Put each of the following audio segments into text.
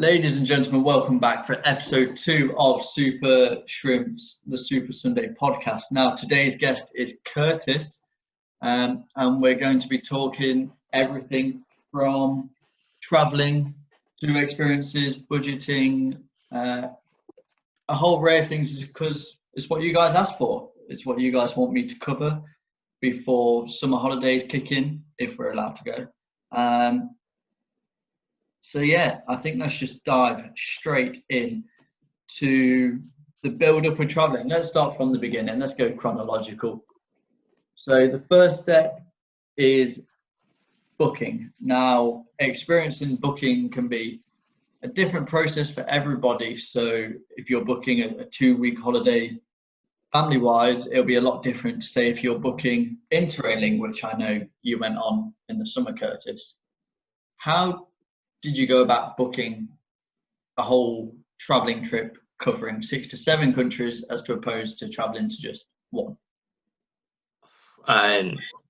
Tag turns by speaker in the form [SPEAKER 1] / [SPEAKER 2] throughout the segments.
[SPEAKER 1] Ladies and gentlemen, welcome back for episode 2 of Super Shrimps, the Super Sunday podcast. Now, today's guest is Curtis, and we're going to be talking everything from traveling to experiences, budgeting, a whole array of things, because it's what you guys asked for. It's what you guys want me to cover before summer holidays kick in, if we're allowed to go. So yeah, I think let's just dive straight in to the build-up of traveling. Let's start from the beginning. Let's go chronological. So the first step is booking. Now, experiencing booking can be a different process for everybody. So if you're booking a 2-week holiday, family-wise, it'll be a lot different. Say if you're booking interrailing, which I know you went on in the summer, Curtis. How did you go about booking a whole traveling trip covering 6 to 7 countries as to opposed to traveling to just one?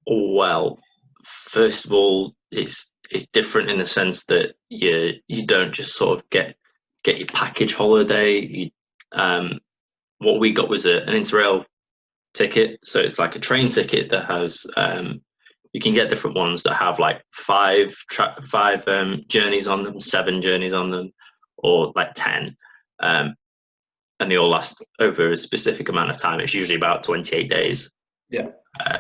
[SPEAKER 2] Well, first of all, it's different in the sense that you don't just sort of get your package holiday. What we got was an Interrail ticket, so it's like a train ticket that has you can get different ones that have like five journeys on them, 7 journeys on them, or like 10, and they all last over a specific amount of time. It's usually about 28 days.
[SPEAKER 1] Yeah.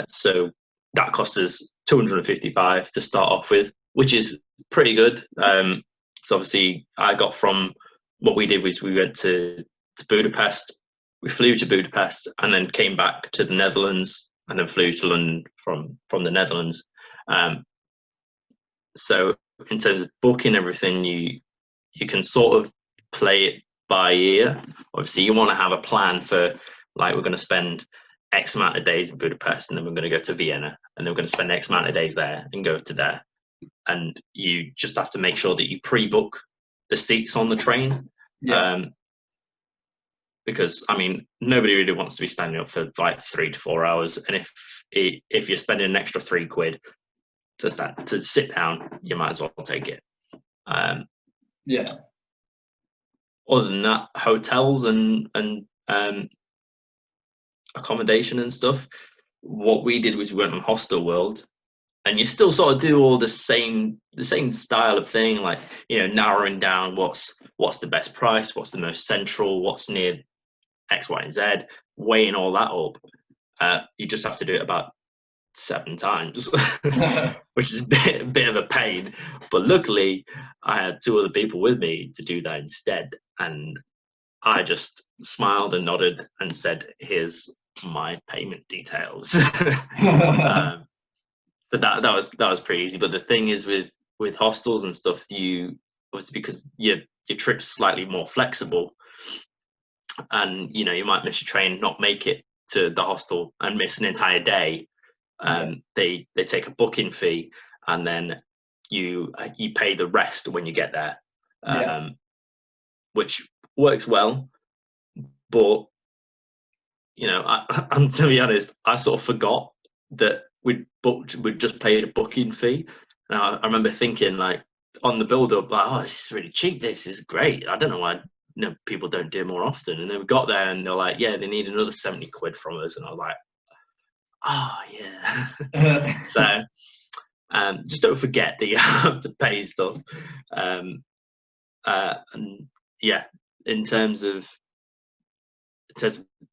[SPEAKER 2] So that cost us $255 to start off with, which is pretty good. So obviously, I got from what we did was we went to Budapest. We flew to Budapest and then came back to the Netherlands and then flew to London from the Netherlands. So in terms of booking everything, you can sort of play it by ear. Obviously, you want to have a plan for, like, we're going to spend X amount of days in Budapest and then we're going to go to Vienna and then we're going to spend X amount of days there and go to there. And you just have to make sure that you pre-book the seats on the train.
[SPEAKER 1] Yeah.
[SPEAKER 2] Because I mean, nobody really wants to be standing up for like 3 to 4 hours, and if you're spending an extra £3 to sit down, you might as well take it.
[SPEAKER 1] Yeah.
[SPEAKER 2] Other than that, hotels and accommodation and stuff. What we did was we went on Hostel World, and you still sort of do all the same style of thing, like, you know, narrowing down what's the best price, what's the most central, what's near X, Y, and Z, weighing all that up. You just have to do it about 7 times, which is a bit of a pain. But luckily, I had 2 other people with me to do that instead, and I just smiled and nodded and said, "Here's my payment details." So that was pretty easy. But the thing is with hostels and stuff, you obviously, because your trip's slightly more flexible, and you know, you might miss your train, not make it to the hostel and miss an entire day. They take a booking fee, and then you pay the rest when you get there, which works well. But you know, I'm to be honest, I sort of forgot that we'd just paid a booking fee. And I remember thinking, like, on the build up, like, oh, this is really cheap, this is great, I don't know why people don't do it more often. And then we got there and they're like, yeah, they need another £70 from us, and I was like, oh yeah. So just don't forget that you have to pay stuff. And yeah, in terms of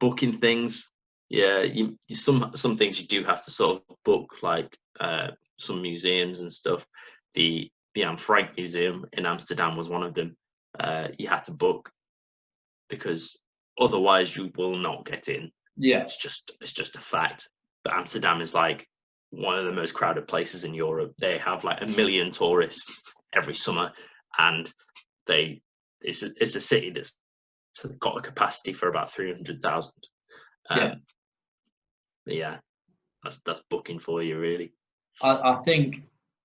[SPEAKER 2] booking things, yeah, some things you do have to sort of book, like some museums and stuff. The Anne Frank Museum in Amsterdam was one of them. You have to book, because otherwise you will not get in.
[SPEAKER 1] Yeah,
[SPEAKER 2] it's just a fact. But Amsterdam is like one of the most crowded places in Europe. They have like 1 million tourists every summer, and it's a city that's got a capacity for about 300,000. Yeah, that's booking for you, really.
[SPEAKER 1] I think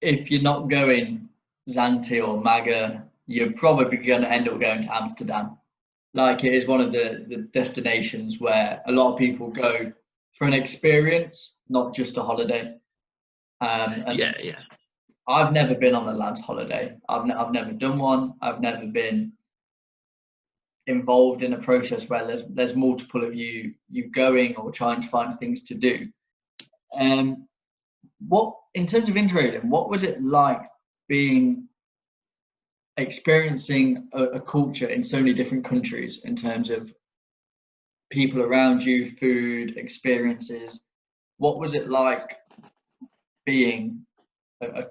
[SPEAKER 1] if you're not going Zante or Maga, you're probably going to end up going to Amsterdam. Like, it is one of the destinations where a lot of people go for an experience, not just a holiday.
[SPEAKER 2] Yeah.
[SPEAKER 1] I've never been on a lad's holiday. I've never done one. I've never been involved in a process where there's multiple of you going or trying to find things to do. What, in terms of interrailing, what was it like experiencing a culture in so many different countries in terms of people around you, food, experiences? What was it like being a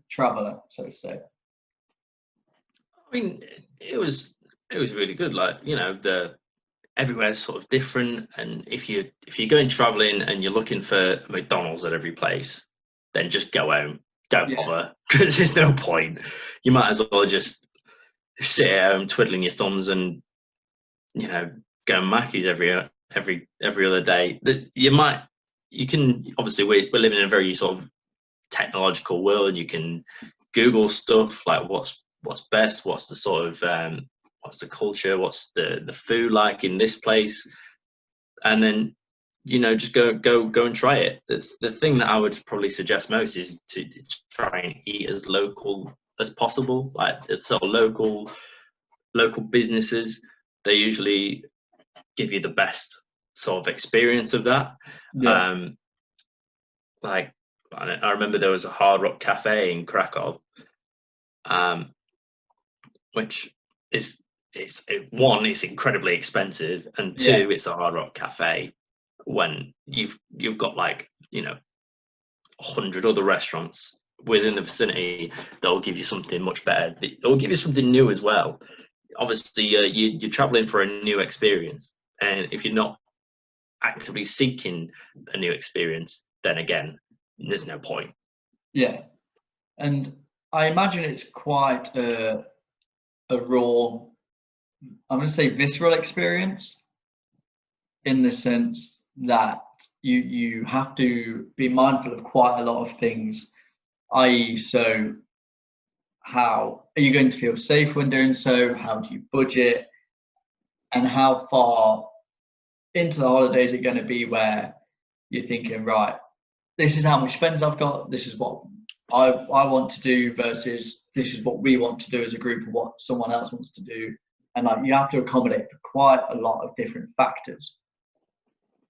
[SPEAKER 1] traveler, so to say?
[SPEAKER 2] I mean, it was really good. Like, you know, everywhere's sort of different, and if you're going traveling and you're looking for McDonald's at every place, then just go home. Don't bother, because there's no point. You might as well just sit at home twiddling your thumbs and, you know, go Mackey's every other day. You can obviously, we're living in a very sort of technological world. You can Google stuff like what's best, what's the sort of what's the culture, what's the food like in this place, and then, you know, just go and try it. The thing that I would probably suggest most is to try and eat as local as possible. Like, it's sort of local businesses, they usually give you the best sort of experience of that. Like, I remember there was a Hard Rock Cafe in Krakow, which is, one, it's incredibly expensive, and two, it's a Hard Rock Cafe when you've got, like, you know, 100 other restaurants within the vicinity that will give you something much better. It will give you something new as well. Obviously, you're traveling for a new experience, and if you're not actively seeking a new experience, then again, there's no point.
[SPEAKER 1] Yeah, and I imagine it's quite a raw, I'm going to say visceral experience, in the sense that you have to be mindful of quite a lot of things, i.e., so how are you going to feel safe when doing so? How do you budget? And how far into the holidays are it going to be where you're thinking, right, this is how much spends I've got, this is what I want to do, versus this is what we want to do as a group, or what someone else wants to do. And like, you have to accommodate for quite a lot of different factors.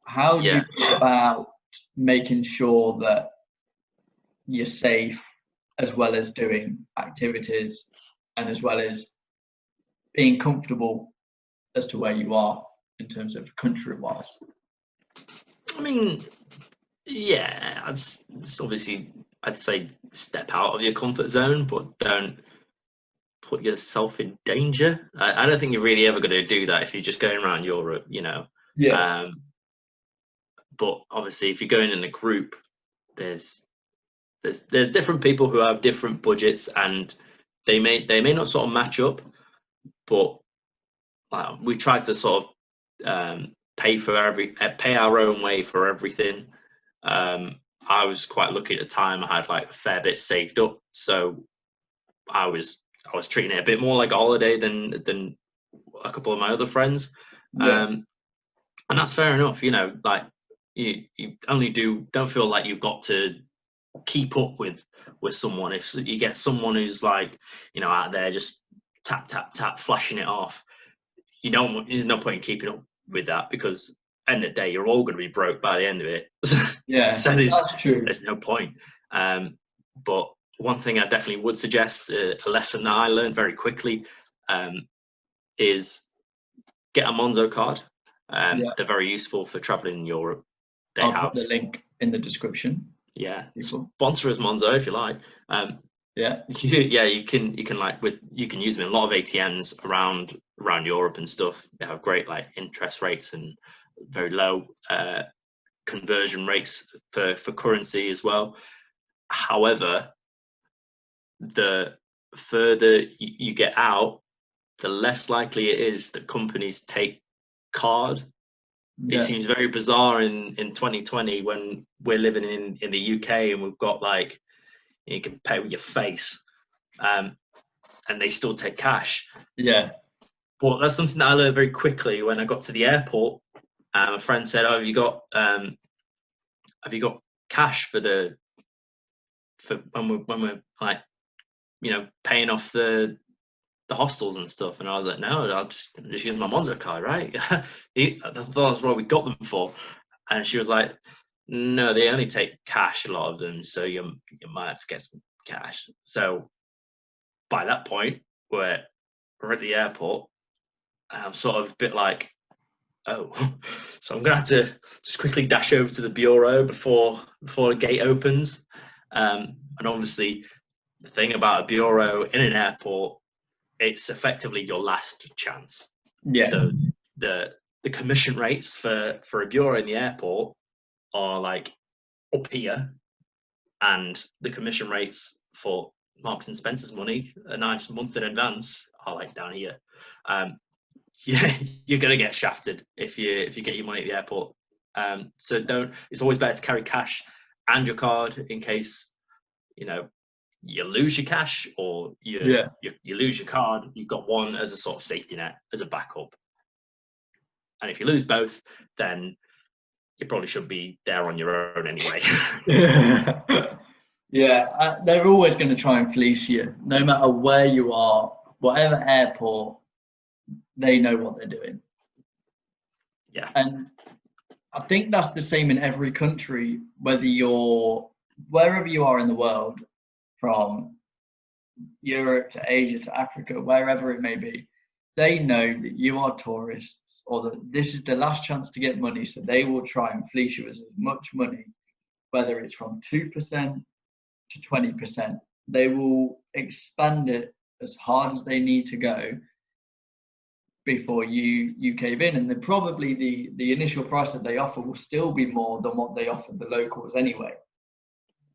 [SPEAKER 1] How do you go about making sure that you're safe, as well as doing activities, and as well as being comfortable as to where you are in terms of country-wise?
[SPEAKER 2] I mean, yeah, it's obviously, I'd say step out of your comfort zone, but don't put yourself in danger. I don't think you're really ever going to do that if you're just going around Europe, you know. But obviously, if you're going in a group, there's different people who have different budgets, and they may not sort of match up, but we tried to sort of pay our own way for everything. I was quite lucky at the time. I had like a fair bit saved up, so I was treating it a bit more like a holiday than a couple of my other friends. And that's fair enough, you know. Like, you only don't feel like you've got to keep up with someone. If you get someone who's, like, you know, out there just tap flashing it off, there's no point in keeping up with that, because end of the day, you're all going to be broke by the end of it. So
[SPEAKER 1] that's true.
[SPEAKER 2] There's no point. But one thing I definitely would suggest, a lesson that I learned very quickly, is get a Monzo card. They're very useful for traveling in Europe.
[SPEAKER 1] I'll put the link in the description.
[SPEAKER 2] Yeah, sponsor us, Monzo, if you like. You can you can use them in a lot of ATMs around Europe and stuff. They have great, like, interest rates and very low conversion rates for currency as well. However, the further you get out, the less likely it is that companies take card. It seems very bizarre in 2020, when we're living in the UK and we've got, like, you can pay with your face, and they still take cash. But that's something that I learned very quickly when I got to the airport. A friend said, "Oh, have you got cash for the for when we're like, paying off the hostels and stuff. And I was like, no, I'll just use my Monzo card, right? I thought that's what we got them for. And she was like, no, they only take cash, a lot of them, so you might have to get some cash. So by that point, we're at the airport, and I'm sort of a bit like, oh, so I'm gonna have to just quickly dash over to the bureau before the gate opens. And obviously, the thing about a bureau in an airport, it's effectively your last chance.
[SPEAKER 1] Yeah.
[SPEAKER 2] So the commission rates for a bureau in the airport are like up here, and the commission rates for Marks and Spencer's money, a nice month in advance, are like down here. Yeah, you're gonna get shafted if you get your money at the airport. So don't. It's always better to carry cash and your card in case you lose your cash or you lose your card. You've got one as a sort of safety net, as a backup. And if you lose both, then you probably should be there on your own anyway.
[SPEAKER 1] Yeah, they're always going to try and fleece you, no matter where you are, whatever airport. They know what they're doing.
[SPEAKER 2] Yeah.
[SPEAKER 1] And I think that's the same in every country, whether you're wherever you are in the world, from Europe to Asia to Africa, wherever it may be. They know that you are tourists, or that this is the last chance to get money, so they will try and fleece you as much money, whether it's from 2% to 20%. They will expand it as hard as they need to go before you cave in, and then probably the initial price that they offer will still be more than what they offered the locals anyway.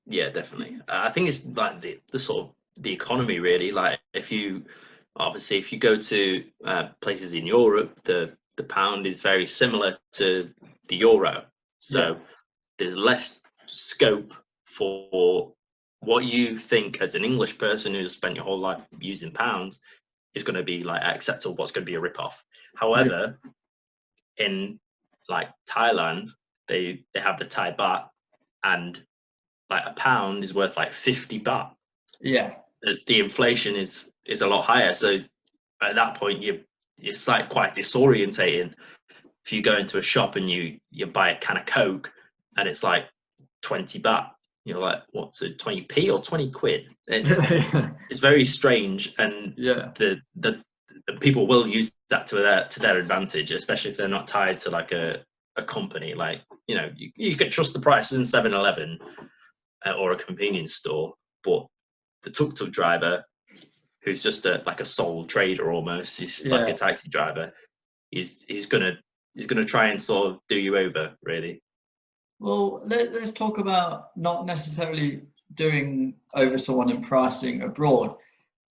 [SPEAKER 2] Yeah, definitely. I think it's like the sort of the economy, really. Like if you go to places in Europe, the pound is very similar to the euro, so there's less scope for what you think as an English person who's spent your whole life using pounds is going to be like acceptable, what's going to be a rip-off. However, in like Thailand, they have the Thai baht, and like a pound is worth like 50 baht.
[SPEAKER 1] Yeah.
[SPEAKER 2] The inflation is a lot higher. So at that point, it's like quite disorientating. If you go into a shop and you buy a can of Coke and it's like 20 baht, you're like, what's it, 20p or 20 quid? It's very strange, and the people will use that to their advantage, especially if they're not tied to like a company. Like you can trust the prices in 7-Eleven or a convenience store, but the tuk-tuk driver, who's just like a sole trader almost, he's like a taxi driver, he's gonna try and sort of do you over, really.
[SPEAKER 1] Well, let's talk about not necessarily doing over someone in pricing abroad,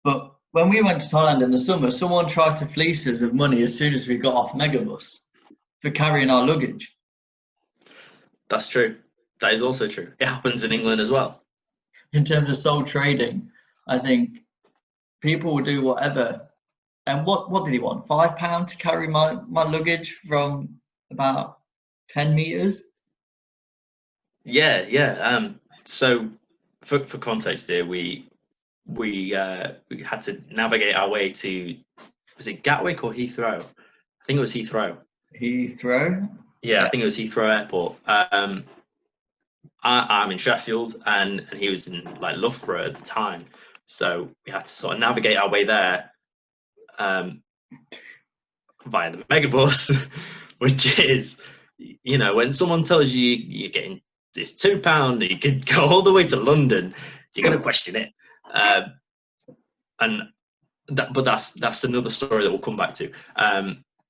[SPEAKER 1] but when we went to Thailand in the summer, someone tried to fleece us of money as soon as we got off Megabus for carrying our luggage.
[SPEAKER 2] That's true. That is also true. It happens in England as well.
[SPEAKER 1] In terms of sole trading, I think people will do whatever. And what did he want? £5 to carry my luggage from about 10 meters?
[SPEAKER 2] Yeah. So for context here, we had to navigate our way to, was it Gatwick or Heathrow? I think it was Heathrow.
[SPEAKER 1] Heathrow?
[SPEAKER 2] Yeah, I think it was Heathrow Airport. I'm in Sheffield, and he was in like Loughborough at the time, so we had to sort of navigate our way there via the Megabus, which is, when someone tells you you're getting this £2, you could go all the way to London, you're going to question it. But that's another story that we'll come back to.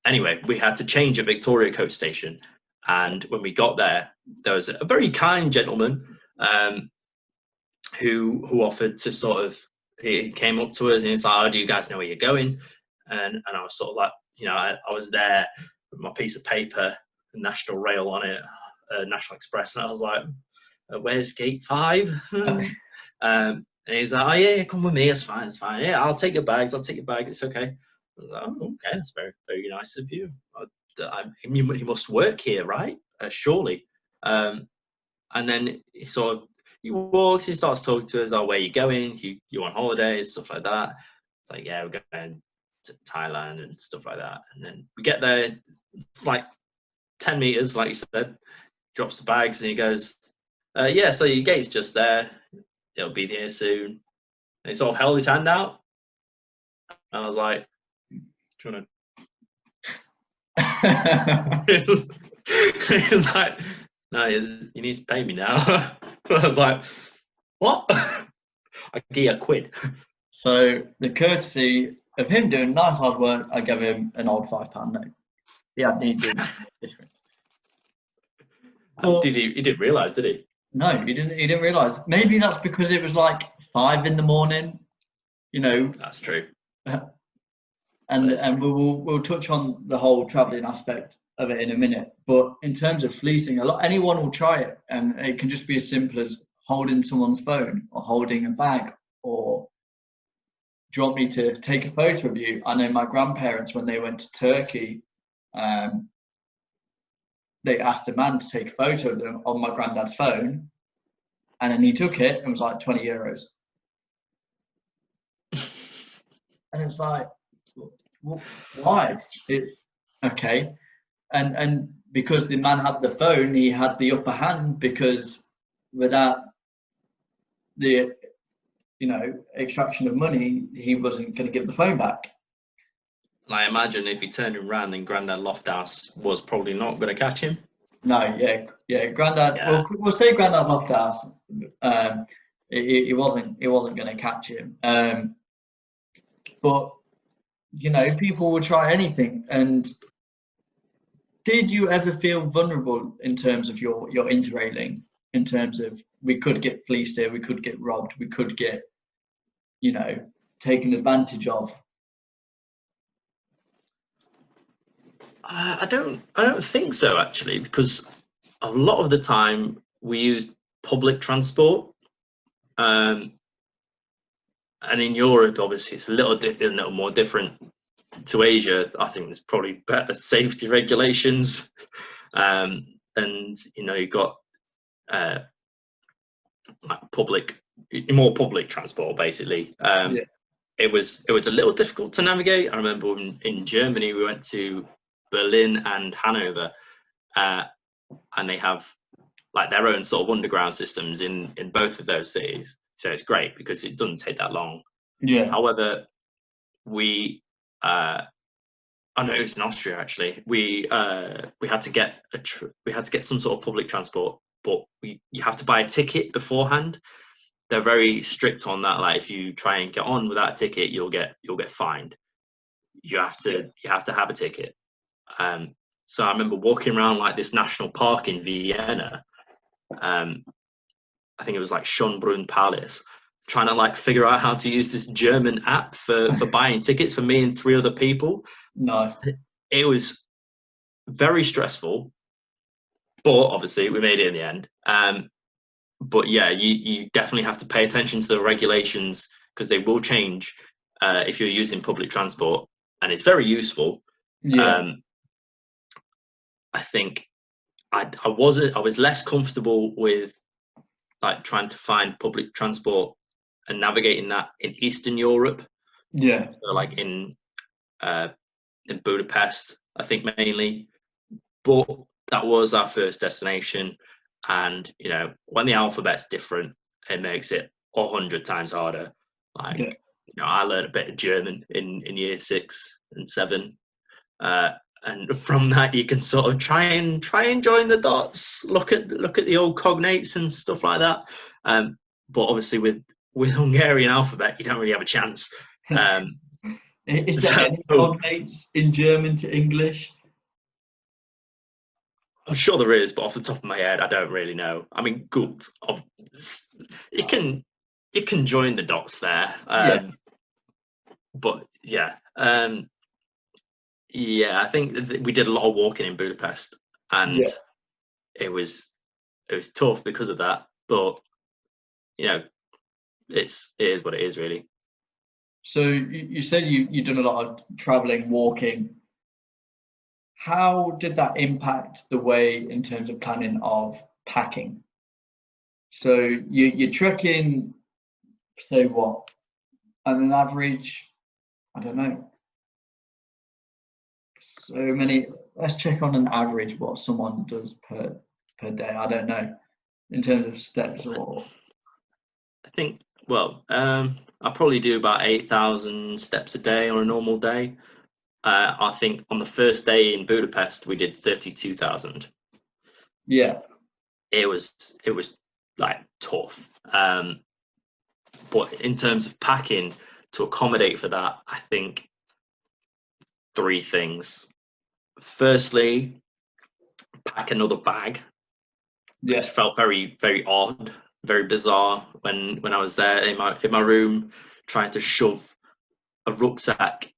[SPEAKER 2] Anyway, we had to change at Victoria Coach Station, and when we got there was a very kind gentleman who offered to sort of, he came up to us and he's like, oh, do you guys know where you're going? And I was sort of like, I was there with my piece of paper, National Rail on it, National Express, and I was like, where's gate 5? And he's like, oh yeah, come with me, it's fine. Yeah, I'll take your bags, it's okay. I was like, oh, okay, that's very, very nice of you. He must work here, right? Surely. And then he sort of, he walks, he starts talking to us, oh, where you going? You on holidays, stuff like that. It's like, yeah, we're going to Thailand and stuff like that. And then we get there, it's like 10 meters, like you said, drops the bags and he goes, yeah, so your gate's just there. It'll be here soon. And he sort of held his hand out. And I was like, do you want to? He was like, no, you need to pay me now. I was like, what? I give you £1.
[SPEAKER 1] So the courtesy of him doing nice hard work, I gave him an old £5 note. He had needed difference.
[SPEAKER 2] He didn't realise, did he?
[SPEAKER 1] No, he didn't realise. Maybe that's because it was like 5 in the morning, you know.
[SPEAKER 2] That's true.
[SPEAKER 1] And we'll touch on the whole travelling aspect of it in a minute. But in terms of fleecing, anyone will try it, and it can just be as simple as holding someone's phone or holding a bag, or do you want me to take a photo of you? I know my grandparents, when they went to Turkey, they asked a man to take a photo of them on my granddad's phone, and then he took it and was like €20. And it's like, why? Okay. And because the man had the phone, he had the upper hand, because without the extraction of money, he wasn't going to give the phone back.
[SPEAKER 2] I imagine if he turned around, then Grandad Lofthouse was probably not going to catch him.
[SPEAKER 1] No, yeah, Grandad. Yeah. We'll say Grandad Lofthouse. He wasn't going to catch him. But people will try anything. And did you ever feel vulnerable in terms of your interrailing? In terms of, we could get fleeced here, we could get robbed, we could get taken advantage of.
[SPEAKER 2] I don't think so, actually, because a lot of the time we used public transport, and in Europe, obviously, it's a little more different to Asia. I think there's probably better safety regulations, and you've got more public transport, basically. It was a little difficult to navigate. I remember in Germany we went to Berlin and Hanover, and they have like their own sort of underground systems in both of those cities. So it's great because it doesn't take that long.
[SPEAKER 1] Yeah.
[SPEAKER 2] However, we I know it was in Austria actually. We had to get some sort of public transport, but you have to buy a ticket beforehand. They're very strict on that. Like if you try and get on without a ticket, you'll get fined. You have to have a ticket. So I remember walking around like this national park in Vienna. I think it was like Schönbrunn Palace, trying to like figure out how to use this German app for buying tickets for me and 3 other people.
[SPEAKER 1] Nice.
[SPEAKER 2] It was very stressful, but obviously we made it in the end. But yeah, you definitely have to pay attention to the regulations, because they will change if you're using public transport, and it's very useful.
[SPEAKER 1] Yeah.
[SPEAKER 2] I think I was less comfortable with like trying to find public transport and navigating that in Eastern Europe.
[SPEAKER 1] Yeah.
[SPEAKER 2] So like in Budapest, I think mainly. But that was our first destination, and when the alphabet's different, it makes it 100 times harder. Like I learned a bit of German in year 6 and 7. And from that, you can sort of try and join the dots, look at the old cognates and stuff like that. But obviously, with Hungarian alphabet, you don't really have a chance.
[SPEAKER 1] Is there any cognates in German to English?
[SPEAKER 2] I'm sure there is, but off the top of my head, I don't really know. I mean, good. You can join the dots there. But yeah. Yeah, I think we did a lot of walking in Budapest, and it was tough because of that. But it is what it is, really.
[SPEAKER 1] So you said you've done a lot of traveling, walking. How did that impact the way in terms of planning of packing? So you're trekking, say what, on an average, I don't know, so many. Let's check on an average what someone does per day. I don't know in terms of steps or.
[SPEAKER 2] I think, well, I probably do about 8,000 steps a day on a normal day. I think on the first day in Budapest, we did 32,000.
[SPEAKER 1] Yeah.
[SPEAKER 2] It was like tough. But in terms of packing to accommodate for that, I think three things. Firstly, pack another bag.
[SPEAKER 1] Yeah.
[SPEAKER 2] It felt very, very odd, very bizarre when I was there in my room trying to shove a rucksack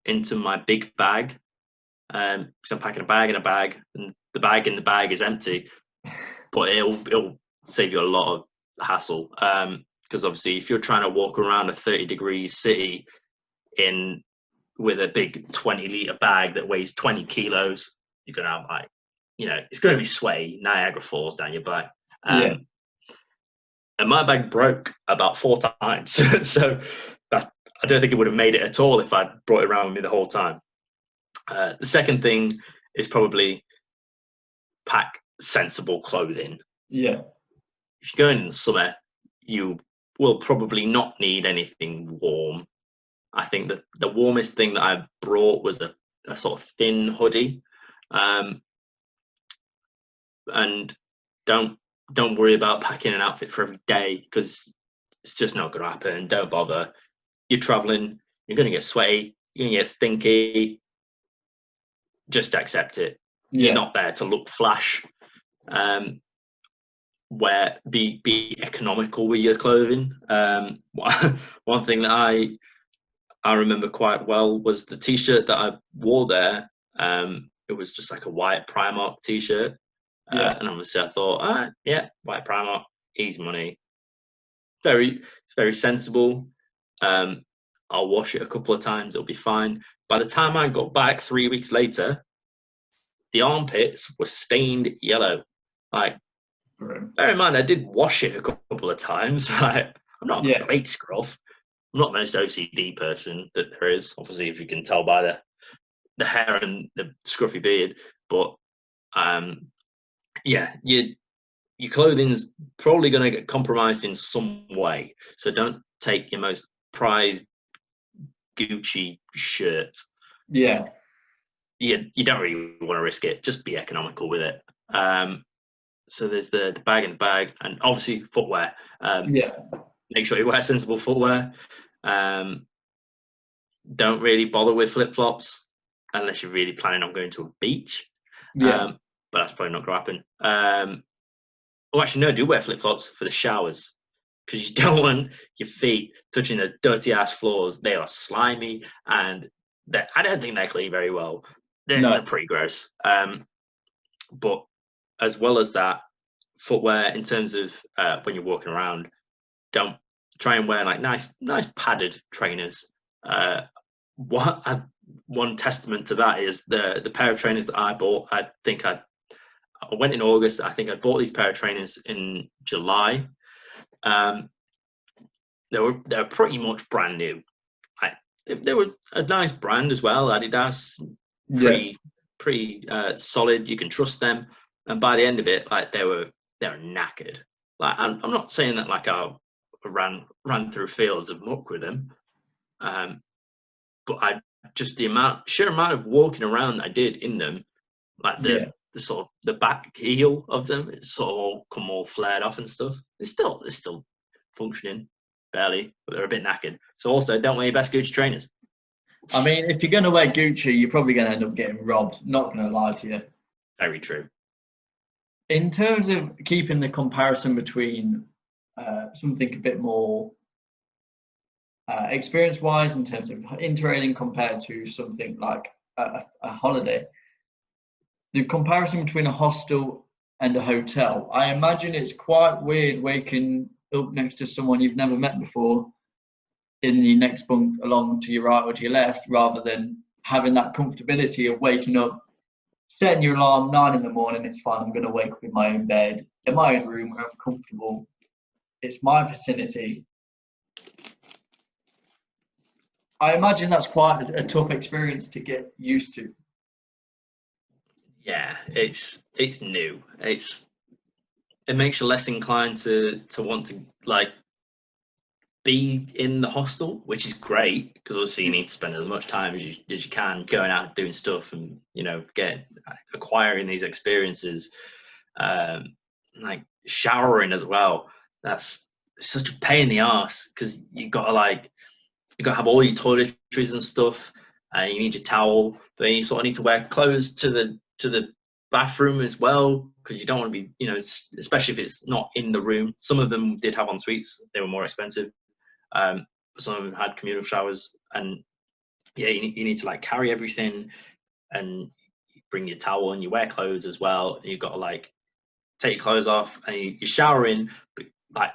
[SPEAKER 2] into my big bag. So I'm packing a bag in a bag, and the bag in the bag is empty. But it'll save you a lot of hassle. Because obviously, if you're trying to walk around a 30-degree city with a big 20-liter bag that weighs 20 kilos, you're gonna have like, it's gonna be sweaty. Niagara Falls down your back.
[SPEAKER 1] Yeah.
[SPEAKER 2] And my bag broke about 4 times, so I don't think it would have made it at all if I'd brought it around with me the whole time. The second thing is probably pack sensible clothing.
[SPEAKER 1] Yeah.
[SPEAKER 2] If you're going in the summer, you will probably not need anything warm. I think that the warmest thing that I brought was a sort of thin hoodie. And don't worry about packing an outfit for every day, because it's just not going to happen. Don't bother. You're traveling, you're going to get sweaty, you're going to get stinky. Just accept it.
[SPEAKER 1] Yeah.
[SPEAKER 2] You're not there to look flash. Where be economical with your clothing. One thing that I remember quite well was the t-shirt that I wore there. It was just like a white Primark t-shirt.
[SPEAKER 1] Yeah.
[SPEAKER 2] And obviously I thought, yeah, white Primark, easy money. Very, very sensible. I'll wash it a couple of times, it'll be fine. By the time I got back 3 weeks later, the armpits were stained yellow. Like, bear in mind, I did wash it a couple of times. I'm not a complete scruff. I'm not the most OCD person that there is, obviously, if you can tell by the hair and the scruffy beard. But yeah, your clothing's probably going to get compromised in some way. So don't take your most prized Gucci shirt.
[SPEAKER 1] Yeah.
[SPEAKER 2] You don't really want to risk it. Just be economical with it. So there's the bag in the bag, and obviously footwear. Make sure you wear sensible footwear. Don't really bother with flip-flops unless you're really planning on going to a beach. But that's probably not going to happen. Actually, no, do wear flip-flops for the showers, because you don't want your feet touching the dirty-ass floors. They are slimy, and I don't think they clean very well. They're pretty gross. But as well as that, footwear in terms of when you're walking around, don't try and wear like nice padded trainers. One testament to that is the pair of trainers that I bought. I went in August. I think I bought these pair of trainers in July. They were pretty much brand new. They were a nice brand as well, Adidas. Pretty solid. You can trust them. And by the end of it, like they were knackered. Like I'm not saying that like I ran through fields of muck with them, but the sheer amount of walking around that I did in them, like the sort of the back heel of them, it's sort of all flared off and stuff. It's still functioning barely, but they're a bit knackered. So also, don't wear your best Gucci trainers.
[SPEAKER 1] I mean, if you're going to wear Gucci, you're probably going to end up getting robbed. Not going to lie to you.
[SPEAKER 2] Very true.
[SPEAKER 1] In terms of keeping the comparison between something a bit more experience-wise in terms of interrailing compared to something like a holiday, the comparison between a hostel and a hotel, I imagine it's quite weird waking up next to someone you've never met before in the next bunk along to your right or to your left, rather than having that comfortability of waking up, setting your alarm 9 in the morning. It's fine, I'm going to wake up in my own bed, in my own room where I'm comfortable. It's my vicinity. I imagine that's quite a tough experience to get used to.
[SPEAKER 2] Yeah, it's new. It makes you less inclined to want to like be in the hostel, which is great because obviously you need to spend as much time as you can going out doing stuff and acquiring these experiences. Like showering as well. That's such a pain in the ass because you got to have all your toiletries and stuff. You need your towel, but then you sort of need to wear clothes to the bathroom as well because you don't want to be, especially if it's not in the room. Some of them did have en suites; they were more expensive. But some of them had communal showers, and yeah, you need to like carry everything and bring your towel and you wear clothes as well. And you've got to like take your clothes off and you're showering, but like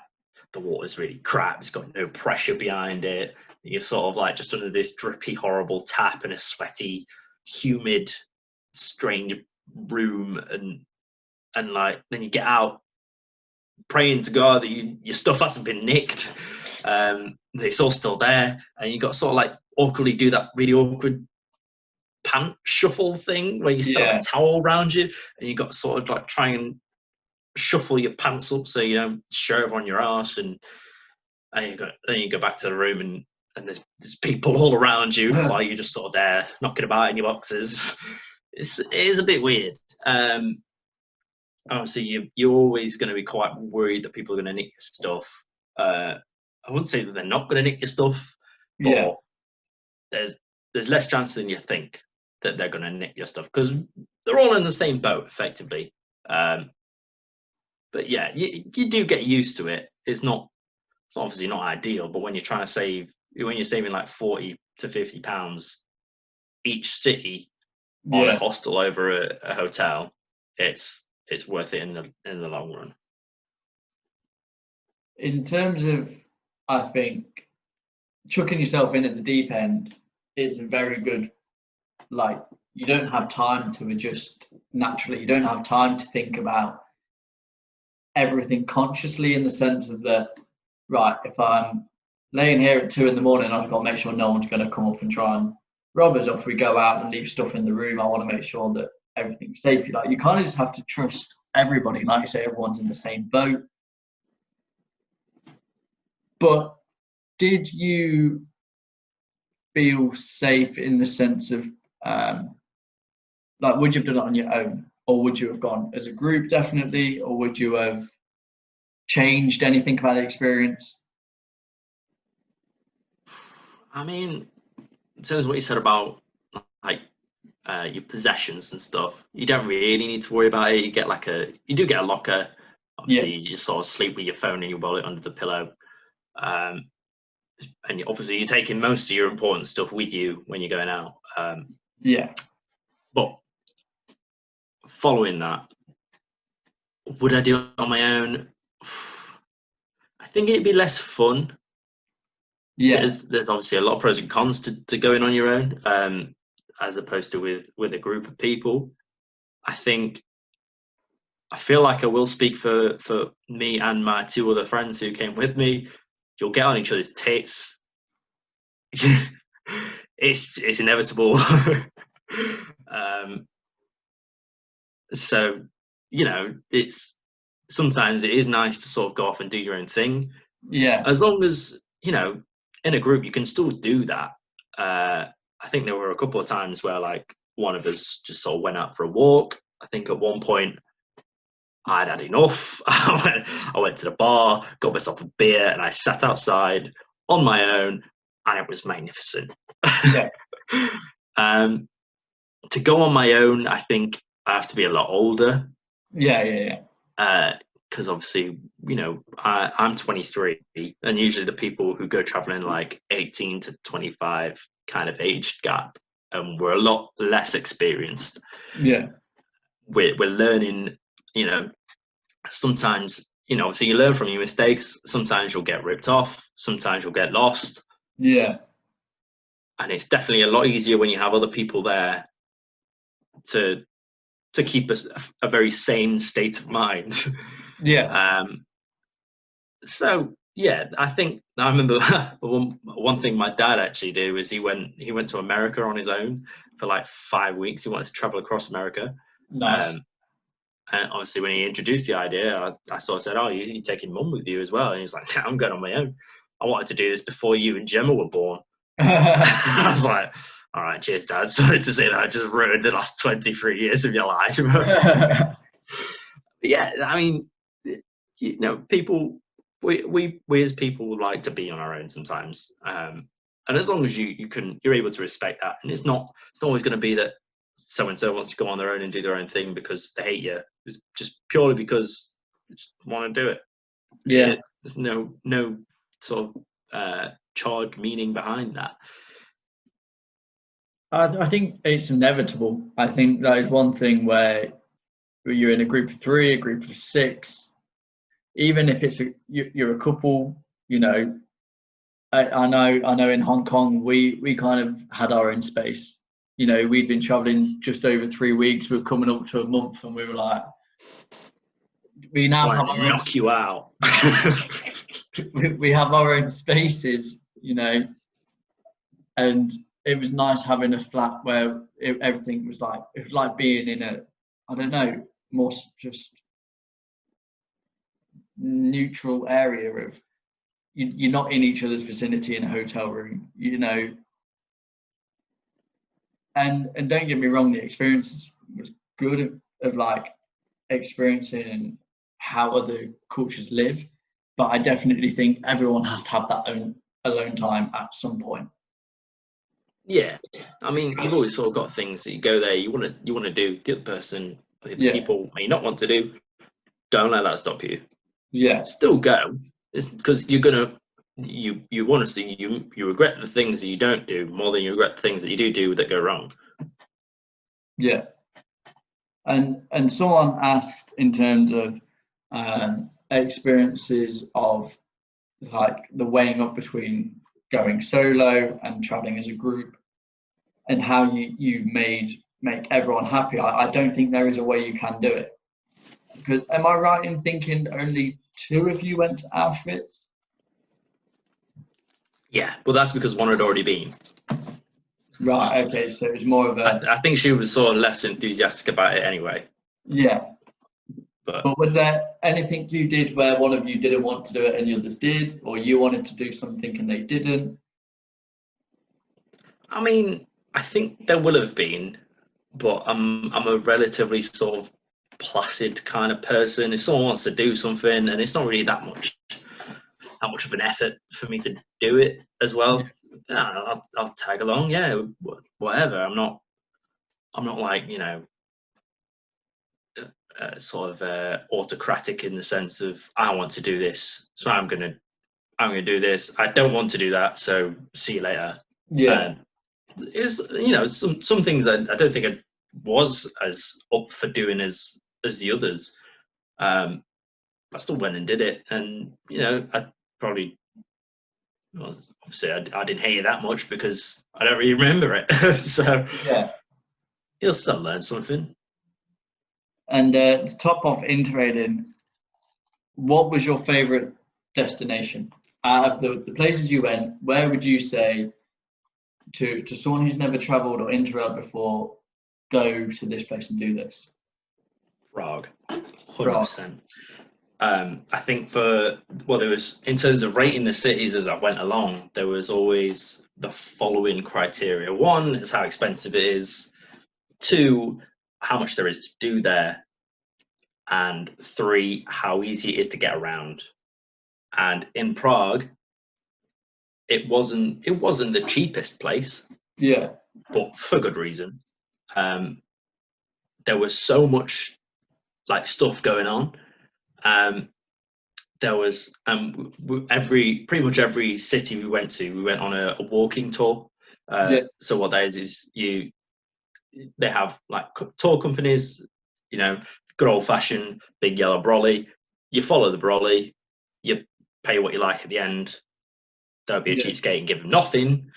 [SPEAKER 2] the water's really crap. It's got no pressure behind it. You're sort of like just under this drippy, horrible tap in a sweaty, humid, strange room, and like then you get out praying to God that your stuff hasn't been nicked. It's all still there, and you got to sort of like awkwardly do that really awkward pant shuffle thing where you still have a towel around you, and you got to sort of like try and shuffle your pants up so you don't shove on your ass, and then you go back to the room and there's people all around you while you're just sort of there knocking about in your boxes. It is a bit weird. Obviously, you're always going to be quite worried that people are going to nick your stuff. I wouldn't say that they're not going to nick your stuff, but there's less chance than you think that they're going to nick your stuff because they're all in the same boat, effectively. But yeah, you do get used to it. It's obviously not ideal, but when you're trying to when you're saving like 40 to 50 pounds each city on a hostel over a hotel, it's worth it in the long run.
[SPEAKER 1] In terms of, I think, chucking yourself in at the deep end is a very good, like, you don't have time to adjust naturally. You don't have time to think about everything consciously in the sense of that, right, if I'm laying here at 2 a.m, I've got to make sure no one's going to come up and try and rob us. Or if we go out and leave stuff in the room, I want to make sure that everything's safe. Like, you kind of just have to trust everybody. Like you say, everyone's in the same boat. But did you feel safe in the sense of, like, would you have done it on your own? Or would you have gone as a group, definitely? Or would you have changed anything about the experience?
[SPEAKER 2] I mean, in terms of what you said about like your possessions and stuff, you don't really need to worry about it. You do get a locker. Obviously, you just sort of sleep with your phone and your wallet under the pillow. And obviously, you're taking most of your important stuff with you when you're going out. But following that, would I do it on my own? I think it'd be less fun. There's obviously a lot of pros and cons to going on your own, as opposed to with a group of people. I feel like I will speak for me and my 2 other friends who came with me. You'll get on each other's tits. It's inevitable. So sometimes it is nice to sort of go off and do your own thing. As long as in a group you can still do that. I think there were a couple of times where like one of us just sort of went out for a walk. I think at one point I'd had enough. I went to the bar, got myself a beer, and I sat outside on my own, and it was magnificent. To go on my own, I think I have to be a lot older. Because obviously, I'm 23, and usually the people who go traveling like 18 to 25 kind of age gap, and we're a lot less experienced. We're learning, sometimes, so you learn from your mistakes. Sometimes you'll get ripped off, sometimes you'll get lost. And it's definitely a lot easier when you have other people there to keep us a very sane state of mind.
[SPEAKER 1] Yeah.
[SPEAKER 2] So yeah, I remember one thing my dad actually did was he went to America on his own for like 5 weeks. He wanted to travel across America.
[SPEAKER 1] Nice.
[SPEAKER 2] Um, and obviously when he introduced the idea, I sort of said, "Oh, you're taking mum with you as well?" And he's like, "No, I'm going on my own. I wanted to do this before you and Gemma were born." I was like, "All right, cheers, Dad. Sorry to say that I just ruined the last 23 years of your life." Yeah, I mean, people, we as people like to be on our own sometimes, and as long as you're able to respect that, and it's not always going to be that so and so wants to go on their own and do their own thing because they hate you. It's just purely because they just want to do it.
[SPEAKER 1] Yeah.
[SPEAKER 2] There's no sort of charged meaning behind that.
[SPEAKER 1] I think it's inevitable. I think that is one thing where you're in a group of three, a group of six, even if you're a couple, I know in Hong Kong we kind of had our own space. We'd been traveling just over 3 weeks. We're coming up to a month, and we were like, we now have
[SPEAKER 2] Trying to
[SPEAKER 1] our own.
[SPEAKER 2] knock you out.
[SPEAKER 1] We have our own spaces, and it was nice having a flat where everything was like, it was like being in a, I don't know, more just neutral area of you're not in each other's vicinity in a hotel room, and don't get me wrong, the experience was good of like experiencing how other cultures live, but I definitely think everyone has to have that own alone time at some point.
[SPEAKER 2] Yeah, I mean, you've always sort of got things that you go there, you want to do. The other person, the
[SPEAKER 1] Yeah.
[SPEAKER 2] people may not want to do. Don't let that stop you.
[SPEAKER 1] Yeah.
[SPEAKER 2] Still go. It's because you want to see you regret the things that you don't do more than you regret the things that you do that go wrong.
[SPEAKER 1] Yeah. And someone asked in terms of experiences of like the weighing up between going solo and traveling as a group, and how you make everyone happy. I don't think there is a way you can do it. Because am I right in thinking only 2 of you went to Auschwitz?
[SPEAKER 2] Yeah, well, that's because one had already been.
[SPEAKER 1] Right. Okay. So it was more of a.
[SPEAKER 2] I think she was sort of less enthusiastic about it anyway.
[SPEAKER 1] Yeah.
[SPEAKER 2] But
[SPEAKER 1] But was there anything you did where one of you didn't want to do it and the others did, or you wanted to do something and they didn't?
[SPEAKER 2] I mean, I think there will have been, but I'm a relatively sort of placid kind of person. If someone wants to do something and it's not really that much of an effort for me to do it as well, yeah, I'll tag along. Yeah, whatever. I'm not like sort of autocratic in the sense of I want to do this, so I'm gonna do this. I don't want to do that, so see you later.
[SPEAKER 1] Yeah.
[SPEAKER 2] Is some things I don't think I was as up for doing as the others. I still went and did it, and I probably, well, obviously I didn't hate it that much because I don't really remember it. So
[SPEAKER 1] Yeah.
[SPEAKER 2] you'll still learn something.
[SPEAKER 1] And to top off Interrating, what was your favorite destination out of the places you went? Where would you say to someone who's never traveled or interrailed before, go to this place and do this?
[SPEAKER 2] Prague, 100%. I think there was, in terms of rating the cities as I went along, there was always the following criteria. One is how expensive it is. 2, how much there is to do there. And 3, how easy it is to get around. And in Prague, it wasn't the cheapest place.
[SPEAKER 1] Yeah.
[SPEAKER 2] But for good reason. There was so much like stuff going on. There was pretty much every city we went to, we went on a walking tour. So what that is they have like tour companies, good old fashioned big yellow brolly. You follow the brolly, you pay what you like at the end. Don't be a cheapskate and give them nothing.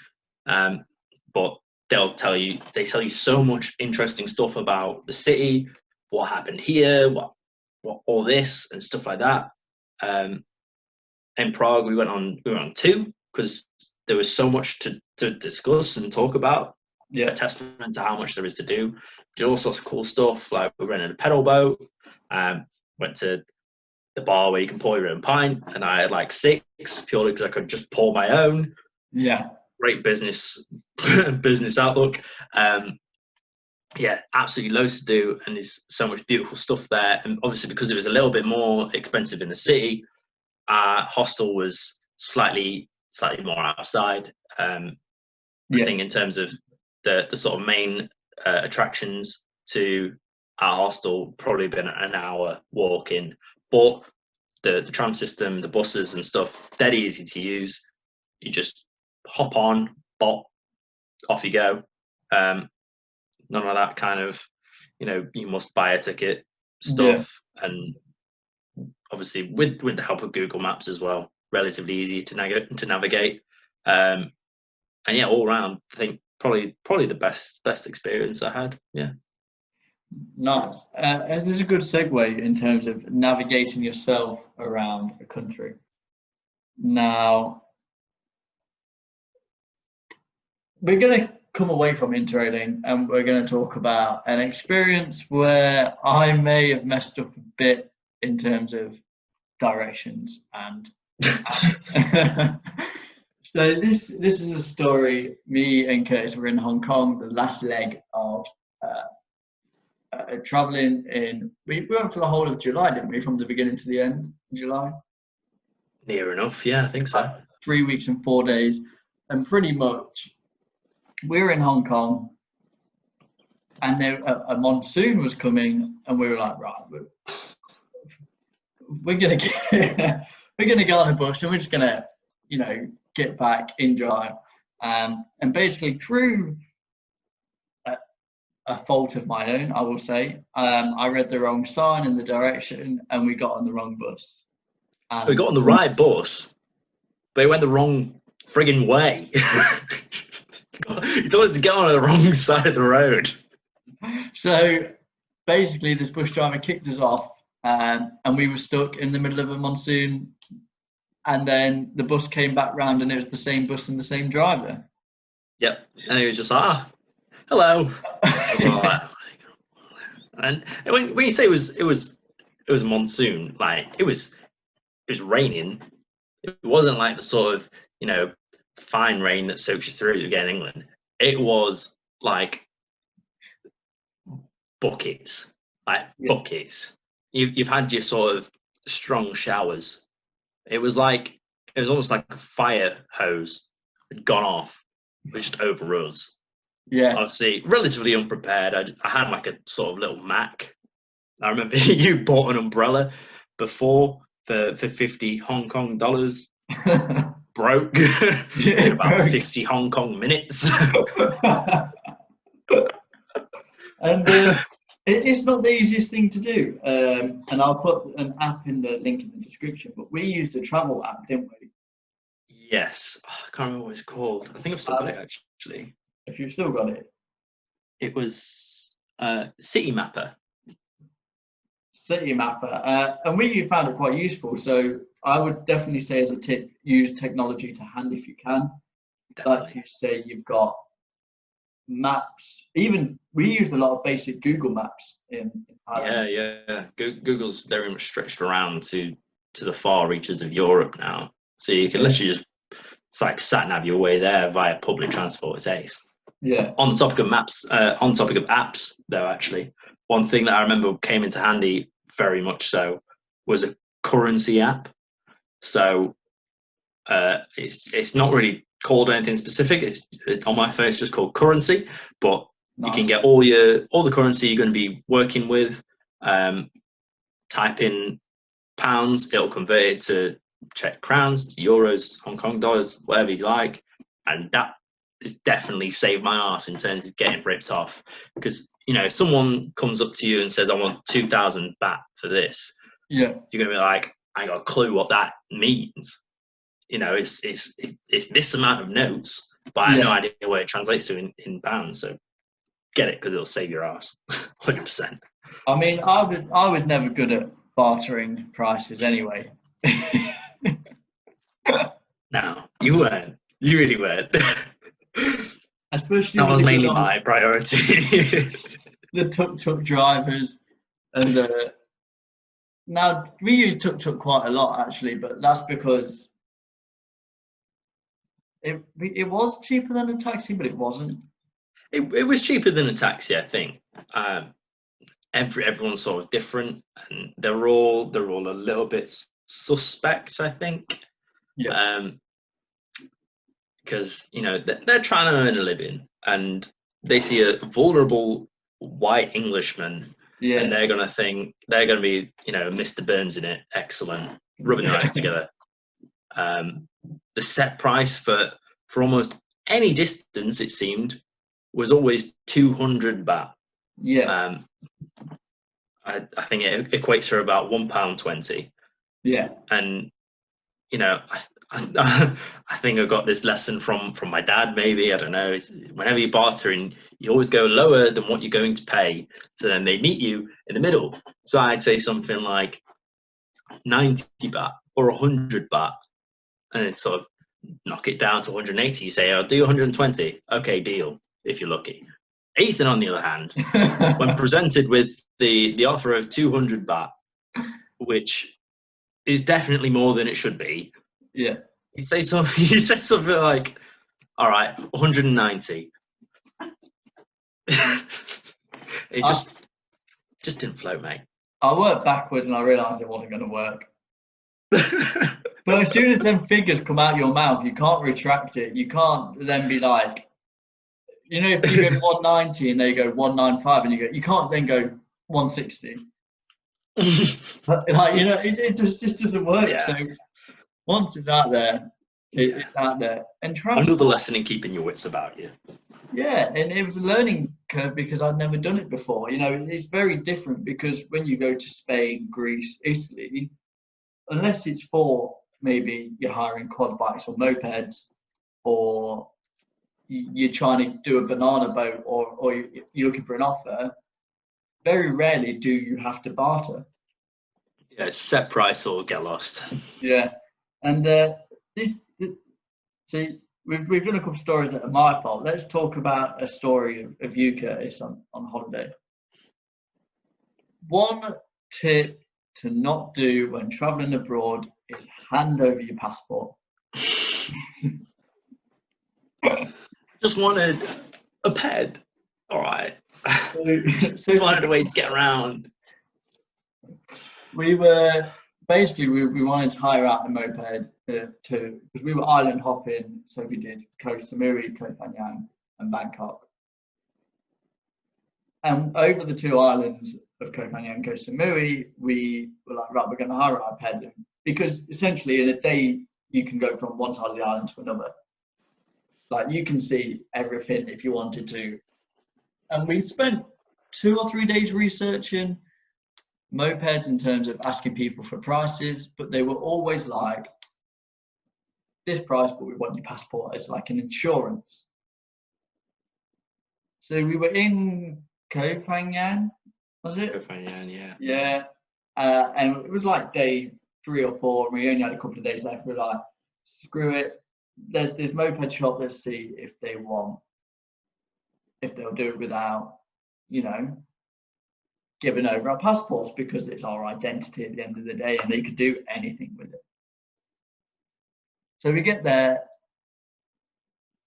[SPEAKER 2] But they tell you so much interesting stuff about the city, what happened here, what all this and stuff like that. In Prague, we went on 2 because there was so much to discuss and talk about.
[SPEAKER 1] Yeah.
[SPEAKER 2] A testament to how much there is to do. Did all sorts of cool stuff. Like we rented a pedal boat. Went to the bar where you can pour your own pint, and I had like 6 purely because I could just pour my own.
[SPEAKER 1] Yeah.
[SPEAKER 2] Great business outlook. Yeah, absolutely loads to do, and there's so much beautiful stuff there. And obviously, because it was a little bit more expensive in the city, Hostel was slightly more outside. I think in terms of the sort of main attractions to our hostel, probably been an hour walk in, but the tram system, the buses and stuff, dead easy to use. You just hop on, bop, off you go. None of that kind of, you must buy a ticket stuff. Yeah. And obviously with the help of Google Maps as well, relatively easy to navigate. And yeah, all around, I think probably the best experience I had. Yeah.
[SPEAKER 1] Nice. This is a good segue in terms of navigating yourself around a country. Now, we're going to come away from interrailing and we're going to talk about an experience where I may have messed up a bit in terms of directions and so this is a story. Me and Curtis were in Hong Kong, the last leg of traveling in. We went for the whole of July, didn't we? From the beginning to the end of July.
[SPEAKER 2] Near enough, yeah, I think so.
[SPEAKER 1] 3 weeks and 4 days, and pretty much we were in Hong Kong, and there a monsoon was coming, and we were like, right, we're gonna get on a bus, and we're just gonna, get back in drive, and basically through a fault of my own, I will say, I read the wrong sign in the direction, and we got on the wrong bus. And
[SPEAKER 2] we got on the right bus, but it went the wrong frigging way. You told us to get on the wrong side of the road.
[SPEAKER 1] So basically, this bus driver kicked us off, and we were stuck in the middle of a monsoon. And then the bus came back round, and it was the same bus and the same driver.
[SPEAKER 2] Yep, and he was just like, hello. And when you say it was a monsoon, like it was raining. It wasn't like the sort of fine rain that soaks you through again in England. It was like buckets, buckets. You've had your sort of strong showers. It was almost like a fire hose had gone off, just over us.
[SPEAKER 1] Yeah.
[SPEAKER 2] Obviously, relatively unprepared. I had like a sort of little Mac. I remember you bought an umbrella before for 50 Hong Kong dollars. Broke in about 50 Hong Kong minutes.
[SPEAKER 1] And it's not the easiest thing to do. And I'll put an app in the link in the description, but we used a travel app, didn't we?
[SPEAKER 2] Yes. I can't remember what it's called. I think I've still got it, actually.
[SPEAKER 1] If you've still got it.
[SPEAKER 2] It was City Mapper.
[SPEAKER 1] City Mapper. And we found it quite useful. So I would definitely say as a tip, use technology to hand if you can.
[SPEAKER 2] Definitely.
[SPEAKER 1] Like you say, you've got maps. Even we used a lot of basic Google Maps in Thailand.
[SPEAKER 2] Yeah. Google's very much stretched around to the far reaches of Europe now. So you can literally just, it's like sat nav your way there via public transport. It's ace.
[SPEAKER 1] Yeah.
[SPEAKER 2] On the topic of maps, on topic of apps, though, actually, one thing that I remember came into handy very much so was a currency app. So it's not really called anything specific. It's on my phone. It's just called Currency, but nice. You can get all the currency you're going to be working with. Type in pounds, it'll convert it to Czech crowns, to euros, Hong Kong dollars, whatever you like, and that has definitely saved my ass in terms of getting ripped off. Because if someone comes up to you and says, "I want 2,000 baht for this,"
[SPEAKER 1] yeah,
[SPEAKER 2] you're gonna be like, "I ain't got a clue what that means." It's this amount of notes, but I have no idea what it translates to in pounds. So get it because it'll save your ass, 100%.
[SPEAKER 1] I mean, I was never good at bartering prices anyway.
[SPEAKER 2] No, you weren't. You really weren't.
[SPEAKER 1] Especially
[SPEAKER 2] That was
[SPEAKER 1] when
[SPEAKER 2] mainly my priority.
[SPEAKER 1] the tuk-tuk drivers and now we use tuk-tuk quite a lot actually, but that's because it was cheaper than a taxi, but it wasn't.
[SPEAKER 2] It was cheaper than a taxi, I think. Everyone's sort of different, and they're all a little bit suspect, I think.
[SPEAKER 1] Yeah.
[SPEAKER 2] Because they're trying to earn a living, and they see a vulnerable white Englishman,
[SPEAKER 1] Yeah.
[SPEAKER 2] and they're gonna be Mr. Burns in it, excellent, rubbing their eyes together. The set price for almost any distance, it seemed, was always 200 baht.
[SPEAKER 1] Yeah.
[SPEAKER 2] I think it equates to about £1.20.
[SPEAKER 1] Yeah.
[SPEAKER 2] And I think I got this lesson from my dad. Maybe, I don't know. It's, whenever you're bartering, you always go lower than what you're going to pay, so then they meet you in the middle. So I'd say something like 90 baht or 100 baht, and then sort of knock it down to 180. You say, I'll do 120. Okay, deal, if you're lucky. Ethan, on the other hand, when presented with the offer of 200 baht, which is definitely more than it should be,
[SPEAKER 1] yeah,
[SPEAKER 2] he said something like, all right, 190. It just didn't float, mate.
[SPEAKER 1] I worked backwards and I realised it wasn't going to work. But as soon as them figures come out your mouth, you can't retract it. You can't then be like, if you go 190 and they go 195 and you can't then go 160. But it just doesn't work.
[SPEAKER 2] Yeah.
[SPEAKER 1] So once it's out there, it's out there. And
[SPEAKER 2] another lesson in keeping your wits about you.
[SPEAKER 1] Yeah, and it was a learning curve because I'd never done it before. It's very different because when you go to Spain, Greece, Italy, unless it's for maybe you're hiring quad bikes or mopeds, or you're trying to do a banana boat, or you're looking for an offer, very rarely do you have to barter.
[SPEAKER 2] Yeah, it's set price or get lost.
[SPEAKER 1] Yeah, and see, we've done a couple of stories that are my fault. Let's talk about a story of you, Curtis, on holiday. One tip to not do when traveling abroad is hand over your passport.
[SPEAKER 2] Just wanted a ped. All right.
[SPEAKER 1] So
[SPEAKER 2] wanted a way to get around.
[SPEAKER 1] We were basically we wanted to hire out a moped because we were island hopping, so we did Koh Samui, Koh Phangan, and Bangkok. And over the two islands of Koh Phangan and Koh Samui, we were like, right, we're going to hire out a ped, because essentially in a day you can go from one side of the island to another. Like, you can see everything if you wanted to. And we spent 2 or 3 days researching mopeds in terms of asking people for prices, but they were always like, this price, but we want your passport as like an insurance. So we were in Koh Phangan, was it?
[SPEAKER 2] Koh Phangan, yeah.
[SPEAKER 1] Yeah. And it was like day 3 or 4, and we only had a couple of days left. We were like, screw it. There's this moped shop, let's see if they'll do it without, giving over our passports, because it's our identity at the end of the day, and they could do anything with it. So we get there,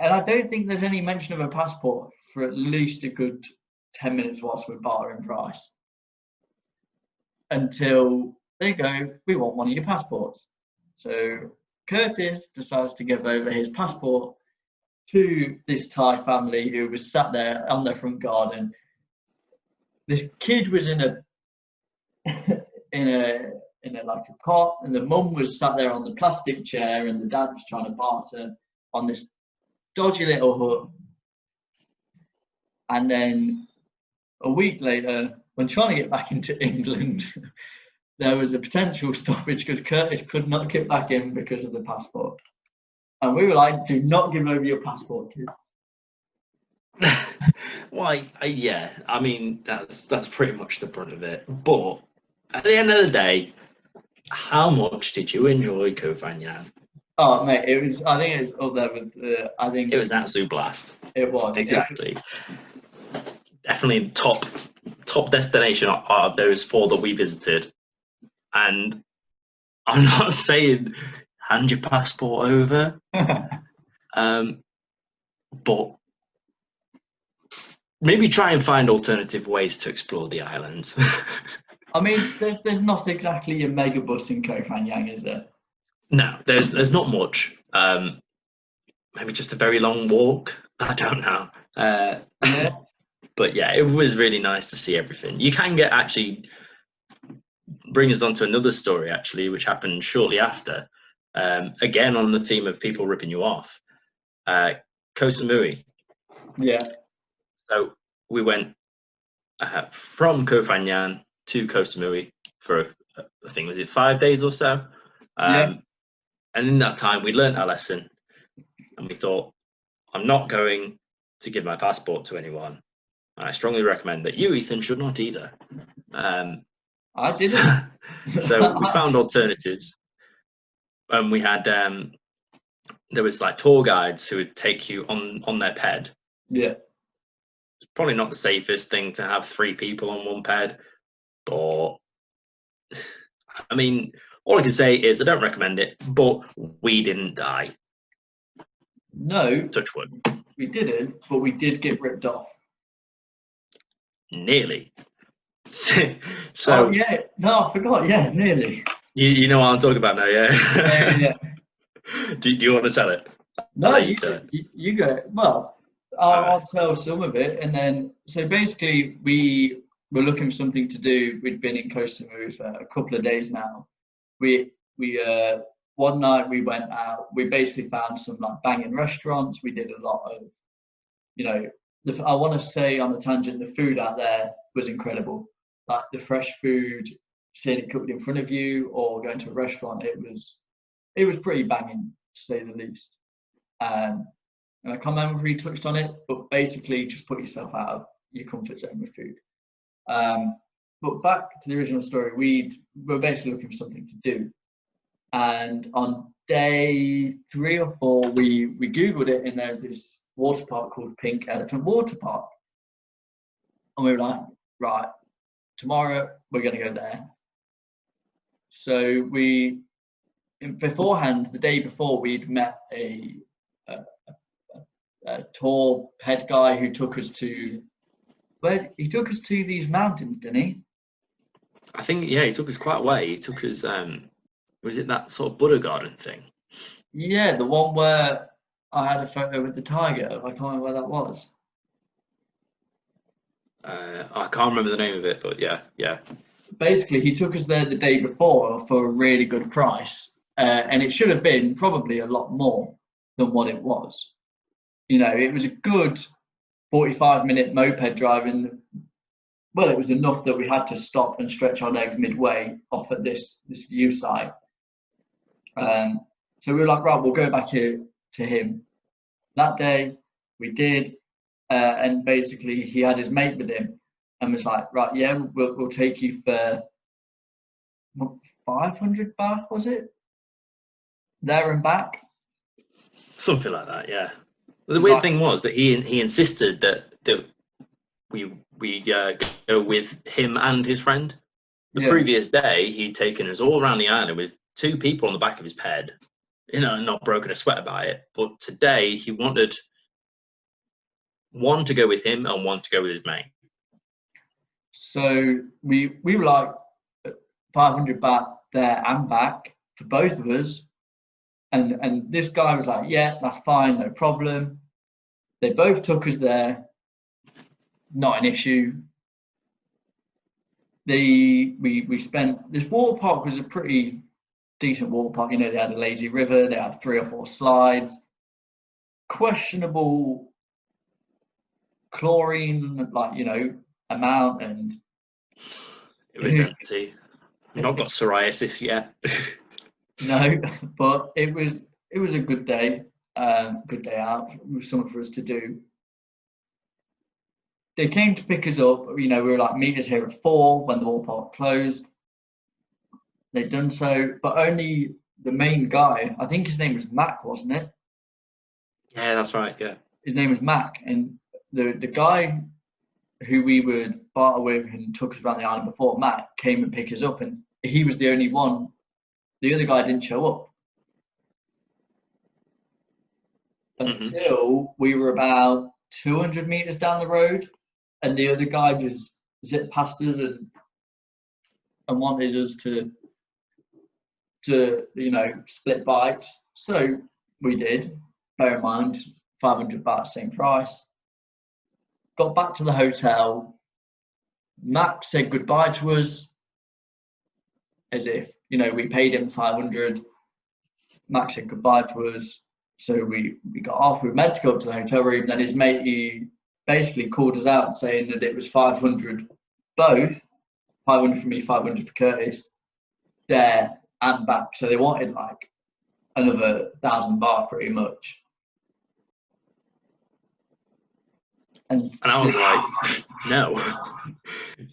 [SPEAKER 1] and I don't think there's any mention of a passport for at least a good 10 minutes whilst we're bartering price, until they go, we want one of your passports. So Curtis decides to give over his passport to this Thai family who was sat there on their front garden. This kid was in a like a cot, and the mum was sat there on the plastic chair, and the dad was trying to barter on this dodgy little hut. And then a week later, when trying to get back into England, there was a potential stoppage because Curtis could not get back in because of the passport. And we were like, do not give over your passport, kids.
[SPEAKER 2] Why? Yeah, I mean, that's pretty much the brunt of it. But At the end of the day, how much did you enjoy Koh Phangan?
[SPEAKER 1] Oh mate, it was. I think it's up there with. I think
[SPEAKER 2] It was an absolute blast.
[SPEAKER 1] It was
[SPEAKER 2] Exactly. Definitely top destination out of those 4 that we visited. And I'm not saying hand your passport over, but maybe try and find alternative ways to explore the island.
[SPEAKER 1] I mean, there's not exactly a megabus in Koh Phangan, is there?
[SPEAKER 2] No, there's not much. Maybe just a very long walk. I don't know.
[SPEAKER 1] Yeah.
[SPEAKER 2] But yeah, it was really nice to see everything. You can get actually bring us on to another story actually, which happened shortly after. Again on the theme of people ripping you off. Koh Samui.
[SPEAKER 1] Yeah.
[SPEAKER 2] So we went from Koh Phangan to Koh Samui for I think was it 5 days or so.
[SPEAKER 1] Yeah.
[SPEAKER 2] And in that time, we learned our lesson, and we thought, I'm not going to give my passport to anyone. And I strongly recommend that you, Ethan, should not either.
[SPEAKER 1] I didn't.
[SPEAKER 2] So we found alternatives, and we had there was like tour guides who would take you on their ped.
[SPEAKER 1] Yeah.
[SPEAKER 2] Probably not the safest thing to have 3 people on one ped, but I mean, all I can say is I don't recommend it, but we didn't die.
[SPEAKER 1] No,
[SPEAKER 2] Touch wood.
[SPEAKER 1] we didn't, but we did get ripped off.
[SPEAKER 2] Nearly. So
[SPEAKER 1] oh yeah, no, I forgot. Yeah, nearly.
[SPEAKER 2] You know what I'm talking about now,
[SPEAKER 1] Yeah.
[SPEAKER 2] yeah. Do you want to tell it?
[SPEAKER 1] No, you go. Well, I'll tell some of it, and then so basically we were looking for something to do. We'd been in Kosovo for a couple of days now. We one night we went out. We basically found some like banging restaurants. We did a lot of, you know, I want to say on a tangent, the food out there was incredible. Like the fresh food, seeing it cooked in front of you, or going to a restaurant, it was pretty banging to say the least. And I can't remember if we touched on it, but basically just put yourself out of your comfort zone with food. But back to the original story, we were basically looking for something to do. And on day 3 or 4, we Googled it, and there's this water park called Pink Elephant Water Park. And we were like, right, tomorrow we're going to go there. So beforehand, the day before, we'd met a tour head guy who took us to these mountains, didn't he?
[SPEAKER 2] I think yeah, he took us quite a way. He took us was it that sort of Buddha garden thing?
[SPEAKER 1] Yeah, the one where I had a photo with the tiger. I can't remember where that was.
[SPEAKER 2] I can't remember the name of it, but yeah.
[SPEAKER 1] Basically, he took us there the day before for a really good price, and it should have been probably a lot more than what it was. You know, it was a good 45-minute moped drive well, it was enough that we had to stop and stretch our legs midway off at this view site. So we were like, right, we'll go back here to him. That day we did, and basically he had his mate with him and was like, right, yeah, we'll take you for 500 baht, was it? There and back?
[SPEAKER 2] Something like that, yeah. The weird thing was that he insisted that we go with him and his friend. The previous day, he'd taken us all around the island with 2 people on the back of his ped, you know, not broken a sweat about it. But today, he wanted one to go with him and one to go with his mate.
[SPEAKER 1] So we were like 500 baht there and back for both of us. And this guy was like, yeah, that's fine, no problem. They both took us there. Not an issue. We spent, this water park was a pretty decent water park. You know, they had a lazy river, they had 3 or 4 slides. Questionable chlorine, like, you know, amount, and
[SPEAKER 2] it was empty. Not got psoriasis yet.
[SPEAKER 1] No, but it was a good day out. It was something for us to do. They came to pick us up. You know, we were like, meet us here at 4 when the water park closed. They'd done so, but only the main guy, I think his name was Mac, wasn't it?
[SPEAKER 2] Yeah, that's right. Yeah.
[SPEAKER 1] His name was Mac, and the guy who we would barter with and took us around the island before, Mac, came and picked us up, and he was the only one. The other guy didn't show up until we were about 200 meters down the road, and the other guy just zipped past us and wanted us to split bikes. So we did. Bear in mind, 500 baht, same price. Got back to the hotel. Max said goodbye to us as if, we paid him 500. Max said goodbye to us. So we got off. We were meant to go up to the hotel room. Then his mate, he basically called us out saying that it was 500 both, 500 for me, 500 for Curtis, there and back. So they wanted like another 1,000 baht pretty much. And
[SPEAKER 2] I was like, no.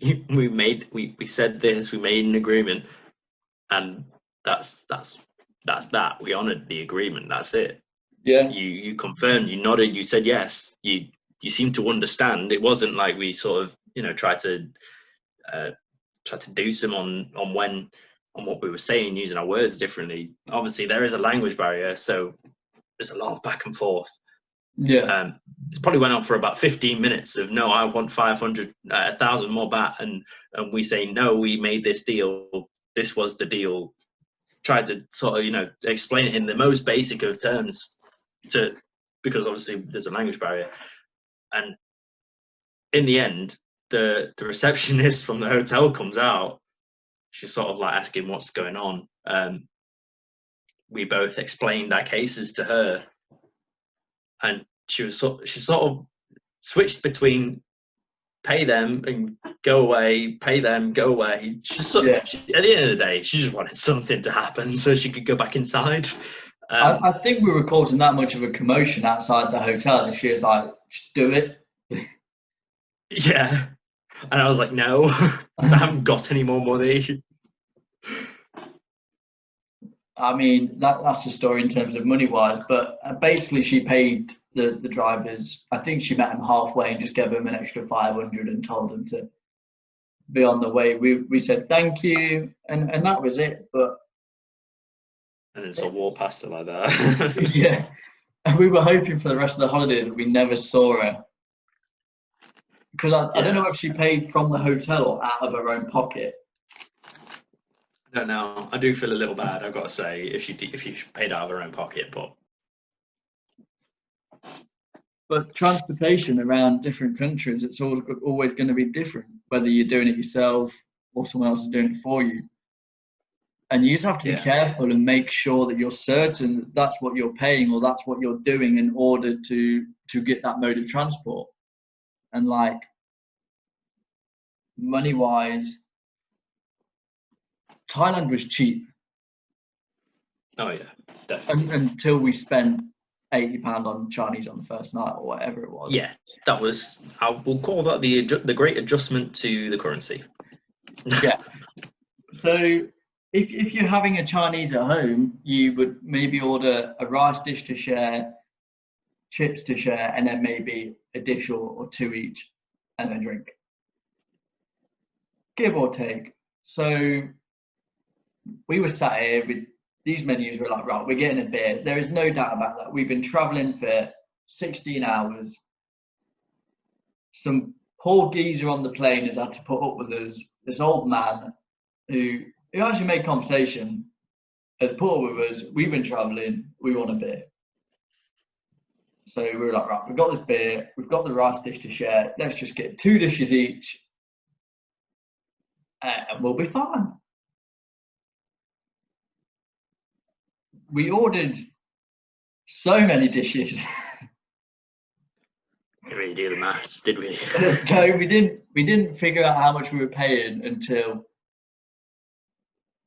[SPEAKER 2] we said this, we made an agreement, and that's that. We honoured the agreement. That's it.
[SPEAKER 1] Yeah.
[SPEAKER 2] You confirmed, you nodded, you said yes. You seemed to understand. It wasn't like we sort of, tried to do some on what we were saying, using our words differently. Obviously there is a language barrier, so there's a lot of back and forth.
[SPEAKER 1] Yeah.
[SPEAKER 2] It probably went on for about 15 minutes of, no, I want 500, 1,000 more baht, and we say, no, we made this deal, this was the deal. Tried to sort of, explain it in the most basic of terms because obviously there's a language barrier. And in the end, the receptionist from the hotel comes out. She's sort of like asking what's going on. We both explained our cases to her, and she sort of switched between pay them and go away, pay them, go away. At the end of the day, she just wanted something to happen so she could go back inside.
[SPEAKER 1] I think we were causing that much of a commotion outside the hotel, and she was like, just do it.
[SPEAKER 2] Yeah. And I was like, no, because I haven't got any more money.
[SPEAKER 1] I mean, that's the story in terms of money-wise, but basically she paid the drivers. I think she met them halfway and just gave them an extra 500 and told them to be on the way. We said thank you, and that was it. But
[SPEAKER 2] and then sort of walked past her like that.
[SPEAKER 1] Yeah, and we were hoping for the rest of the holiday that we never saw her, because I don't know if she paid from the hotel or out of her own pocket.
[SPEAKER 2] I don't know. I do feel a little bad, I've got to say, if she paid out of her own pocket,
[SPEAKER 1] But transportation around different countries, it's always going to be different, whether you're doing it yourself or someone else is doing it for you. And you just have to be careful and make sure that you're certain that that's what you're paying or that's what you're doing in order to get that mode of transport. And like money-wise, Thailand was cheap.
[SPEAKER 2] Oh yeah, definitely.
[SPEAKER 1] Until we spent £80 on Chinese on the first night or whatever it was.
[SPEAKER 2] Yeah, that was, I will call that the great adjustment to the currency.
[SPEAKER 1] Yeah. So if you're having a Chinese at home, you would maybe order a rice dish to share, chips to share, and then maybe a dish or two each, and a drink. Give or take. So we were sat here with these menus. We're like, right, we're getting a beer. There is no doubt about that. We've been traveling for 16 hours. Some poor geezer on the plane has had to put up with us. This old man who actually made conversation, has put up with us. We've been traveling. We want a beer. So we were like, right, we've got this beer. We've got the rice dish to share. Let's just get 2 dishes each, and we'll be fine. We ordered so many dishes.
[SPEAKER 2] Didn't really do the maths, did we?
[SPEAKER 1] No, we didn't figure out how much we were paying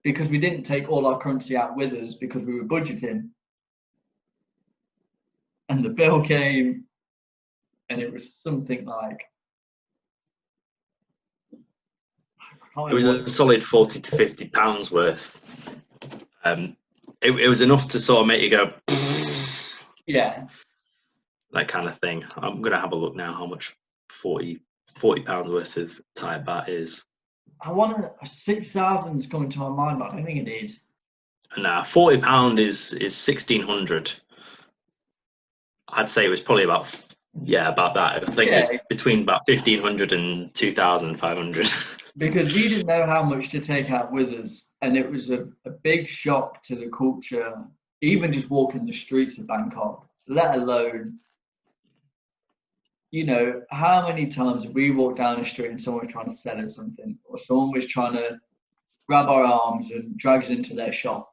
[SPEAKER 1] because we didn't take all our currency out with us because we were budgeting. And the bill came, and it was something like,
[SPEAKER 2] It was a solid 40 to 50 pounds worth. It was enough to sort of make you go,
[SPEAKER 1] yeah,
[SPEAKER 2] that kind of thing. I'm gonna have a look now how much 40 pounds worth of Thai baht is.
[SPEAKER 1] I want 6,000 is coming to my mind, but I don't think it is.
[SPEAKER 2] Nah, £40 is 1,600. I'd say it was probably about about that. I think it was between about 1,500 and 2,500.
[SPEAKER 1] Because we didn't know how much to take out with us, and it was a big shock to the culture, even just walking the streets of Bangkok, let alone, you know, how many times we walked down the street and someone was trying to sell us something, or someone was trying to grab our arms and drag us into their shop,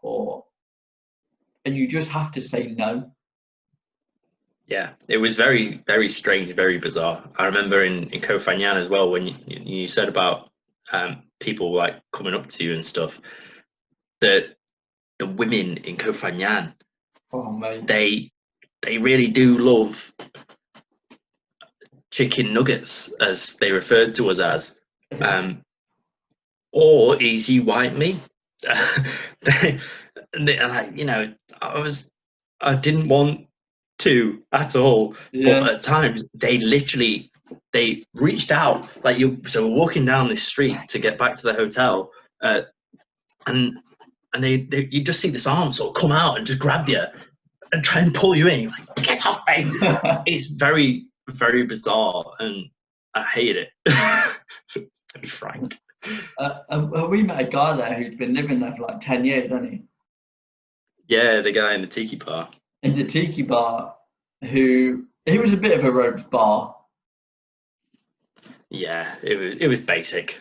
[SPEAKER 1] and you just have to say no.
[SPEAKER 2] Yeah, it was very, very strange, very bizarre. I remember in Koh Phangan as well, when you said about people like coming up to you and stuff, the women in Koh Phangan,
[SPEAKER 1] Oh mate,
[SPEAKER 2] they really do love chicken nuggets, as they referred to us as, or easy white meat. You know, I didn't want to at all, but at times they reached out, like so we're walking down this street to get back to the hotel, and they you just see this arm sort of come out and just grab you and try and pull you in. You're like, get off me. It's very, very bizarre, and I hate it, to be frank.
[SPEAKER 1] We met a guy there who'd been living there for like 10 years, hasn't he?
[SPEAKER 2] Yeah, the guy in the tiki bar.
[SPEAKER 1] In the tiki bar, he was a bit of a ropes bar.
[SPEAKER 2] Yeah, it was basic.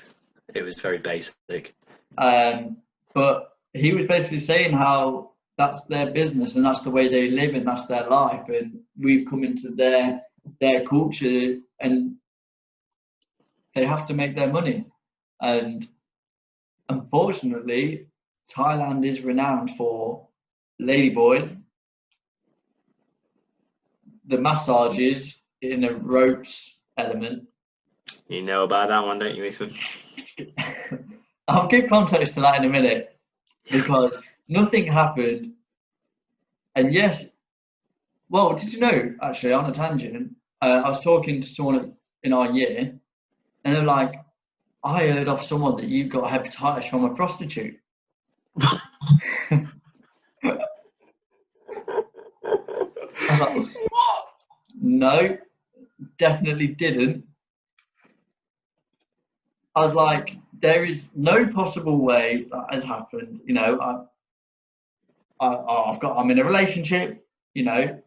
[SPEAKER 2] It was very basic.
[SPEAKER 1] But he was basically saying how that's their business and that's the way they live and that's their life, and we've come into their culture and they have to make their money. And unfortunately, Thailand is renowned for Ladyboys, the massages in a ropes element.
[SPEAKER 2] You know about that one, don't you, Ethan?
[SPEAKER 1] I'll give context to that in a minute, because nothing happened. And yes, well, did you know, actually, on a tangent, I was talking to someone in our year, and they're like, I heard off someone that you got hepatitis from a prostitute. I was like, what? No, definitely didn't. I was like, there is no possible way that has happened. You know, I'm in a relationship. You know,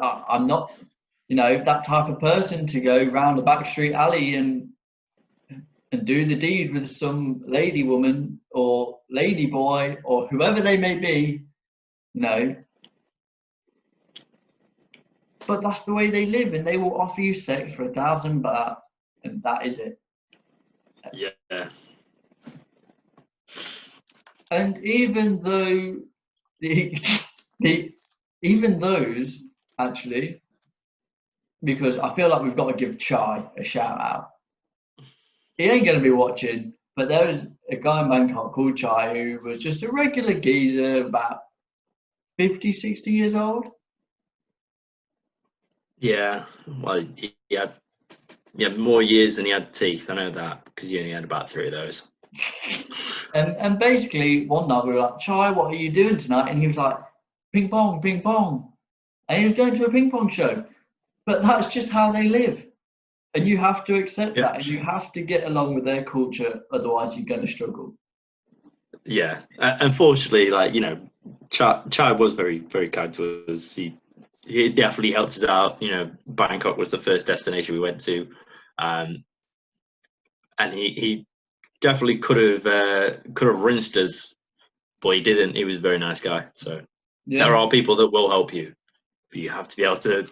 [SPEAKER 1] I'm not, you know, that type of person to go round a backstreet alley and do the deed with some lady woman or lady boy or whoever they may be. You know, but that's the way they live, and they will offer you sex for 1,000 baht, and that is it.
[SPEAKER 2] Yeah.
[SPEAKER 1] And even though even those, actually, because I feel like we've got to give Chai a shout out. He ain't going to be watching, but there was a guy in Bangkok called Chai who was just a regular geezer, about 50, 60 years old.
[SPEAKER 2] Yeah, well, he had more years than he had teeth. I know that, because he only had about 3 of those.
[SPEAKER 1] And basically, one night we were like, Chai, what are you doing tonight? And he was like, ping pong, ping pong. And he was going to a ping pong show. But that's just how they live. And you have to accept that. And you have to get along with their culture. Otherwise, you're going to struggle.
[SPEAKER 2] Yeah. Unfortunately, like, you know, Chai was very, very kind to us. He definitely helped us out. You know, Bangkok was the first destination we went to. And he definitely could have rinsed us, but he didn't. He was a very nice guy. So there are people that will help you, but you have to be able to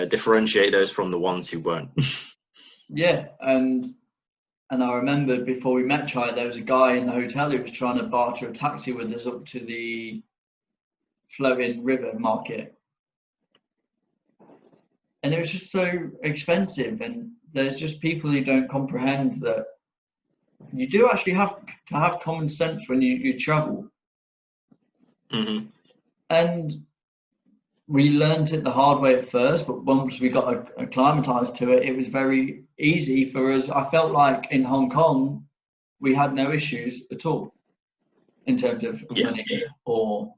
[SPEAKER 2] differentiate those from the ones who won't.
[SPEAKER 1] Yeah, and I remember before we met Chai, there was a guy in the hotel who was trying to barter a taxi with us up to the floating river market, and it was just so expensive. And there's just people who don't comprehend that you do actually have to have common sense when you travel.
[SPEAKER 2] Mm-hmm.
[SPEAKER 1] And we learned it the hard way at first, but once we got acclimatized to it, it was very easy for us. I felt like in Hong Kong, we had no issues at all in terms of money, or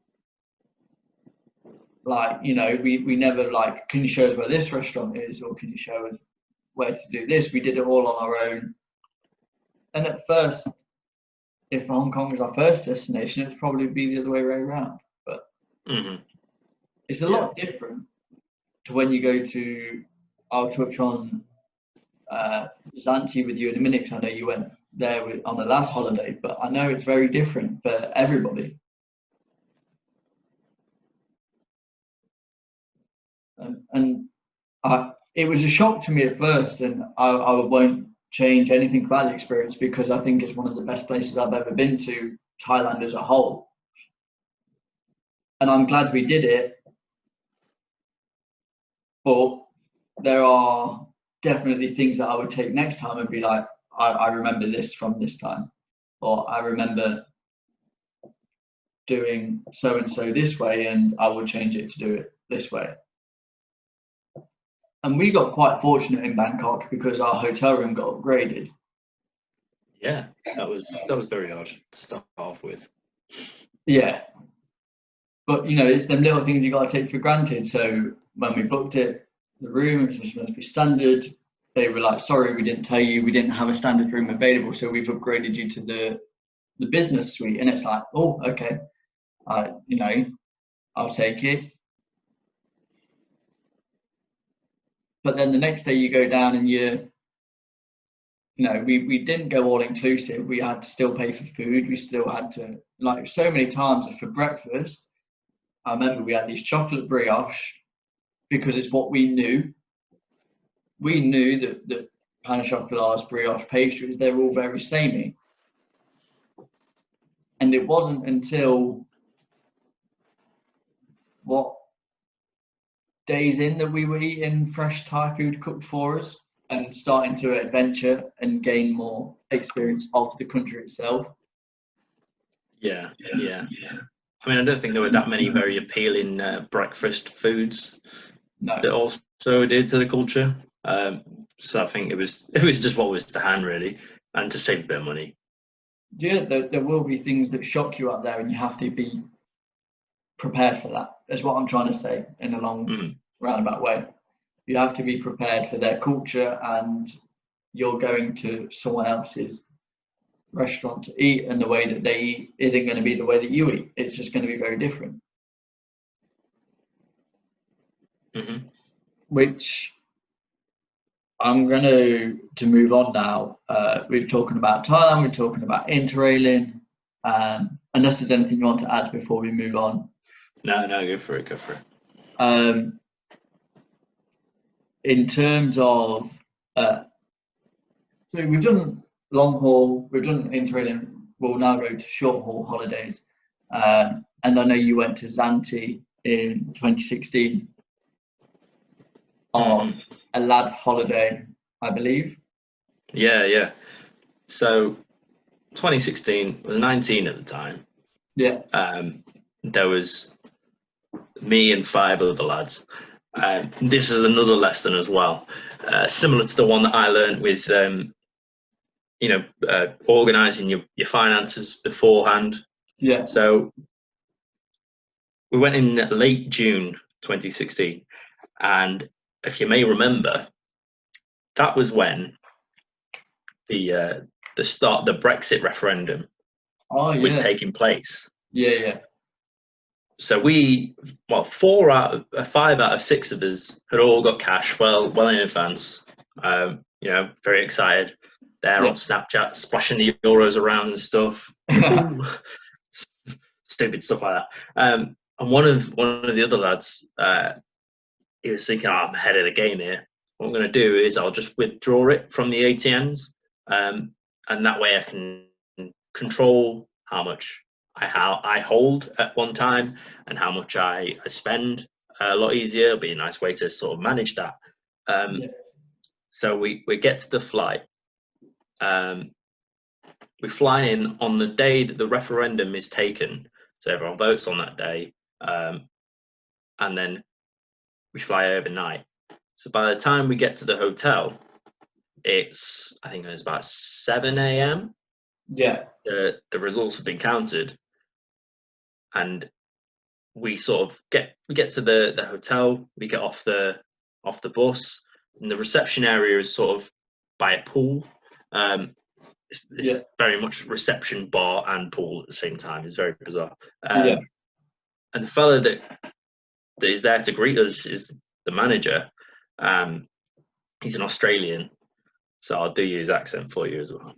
[SPEAKER 1] like, you know, we never like, can you show us where this restaurant is, or can you show us where to do this? We did it all on our own. And at first, if Hong Kong was our first destination, it'd probably be the other way around. But it's a lot different to when you go to, I'll touch on Zante with you in a minute, because I know you went there on the last holiday, but I know it's very different for everybody. And it was a shock to me at first, and I won't change anything about the experience, because I think it's one of the best places I've ever been to, Thailand as a whole. And I'm glad we did it, but there are definitely things that I would take next time and be like, I remember this from this time, or I remember doing so and so this way, and I would change it to do it this way. And we got quite fortunate in Bangkok because our hotel room got upgraded.
[SPEAKER 2] Yeah, that was very odd to start off with.
[SPEAKER 1] Yeah, but you know, it's them little things you got to take for granted. So when we booked it, the room was supposed to be standard. They were like, sorry, we didn't tell you, we didn't have a standard room available, so we've upgraded you to the business suite. And it's like, oh, okay, you know, I'll take it. But then the next day you go down and you know, we didn't go all inclusive. We had to still pay for food. We still had to, like, so many times for breakfast. I remember we had these chocolate brioche because it's what we knew. We knew that the pain chocolats, brioche pastries, they're all very samey. And it wasn't until days in that we were eating fresh Thai food cooked for us and starting to adventure and gain more experience of the country itself.
[SPEAKER 2] Yeah. I mean, I don't think there were that many very appealing breakfast foods that also did to the culture. So I think it was just what was to hand, really, and to save a bit of money.
[SPEAKER 1] Yeah, there will be things that shock you out there, and you have to be prepared for that. That's what I'm trying to say in a long roundabout way. You have to be prepared for their culture, and you're going to someone else's restaurant to eat, and the way that they eat isn't going to be the way that you eat. It's just going to be very different. Which I'm going to move on now. We're talking about Thailand, we're talking about interrailing. Unless there's anything you want to add before we move on.
[SPEAKER 2] No, go for it.
[SPEAKER 1] In terms of, so we've done long haul, we've done interrailing, we'll now go to short haul holidays. And I know you went to Zante in 2016 on a lad's holiday, I believe.
[SPEAKER 2] Yeah. So 2016, I was 19 at the time.
[SPEAKER 1] Yeah.
[SPEAKER 2] There was me and 5 other lads. This is another lesson as well, similar to the one that I learned with, organising your finances beforehand.
[SPEAKER 1] Yeah.
[SPEAKER 2] So we went in late June 2016, and if you may remember, that was when the Brexit referendum was taking place.
[SPEAKER 1] Yeah.
[SPEAKER 2] So 5 out of 6 of us had all got cash well in advance. Very excited. They're on Snapchat splashing the euros around and stuff. Stupid stuff like that. And one of the other lads, he was thinking, I'm ahead of the game here. What I'm going to do is I'll just withdraw it from the ATMs, and that way I can control how much I hold at one time and how much I spend a lot easier. It'll be a nice way to sort of manage that. So we get to the flight, and we fly in on the day that the referendum is taken, so everyone votes on that day, and then we fly overnight. So by the time we get to the hotel, I think it's about 7 a.m.
[SPEAKER 1] Yeah.
[SPEAKER 2] The results have been counted, and we sort of get to the hotel. We get off the bus, and the reception area is sort of by a pool. It's very much reception, bar, and pool at the same time. It's very bizarre. And the fella that is there to greet us is the manager. He's an Australian, so I'll do his accent for you as well.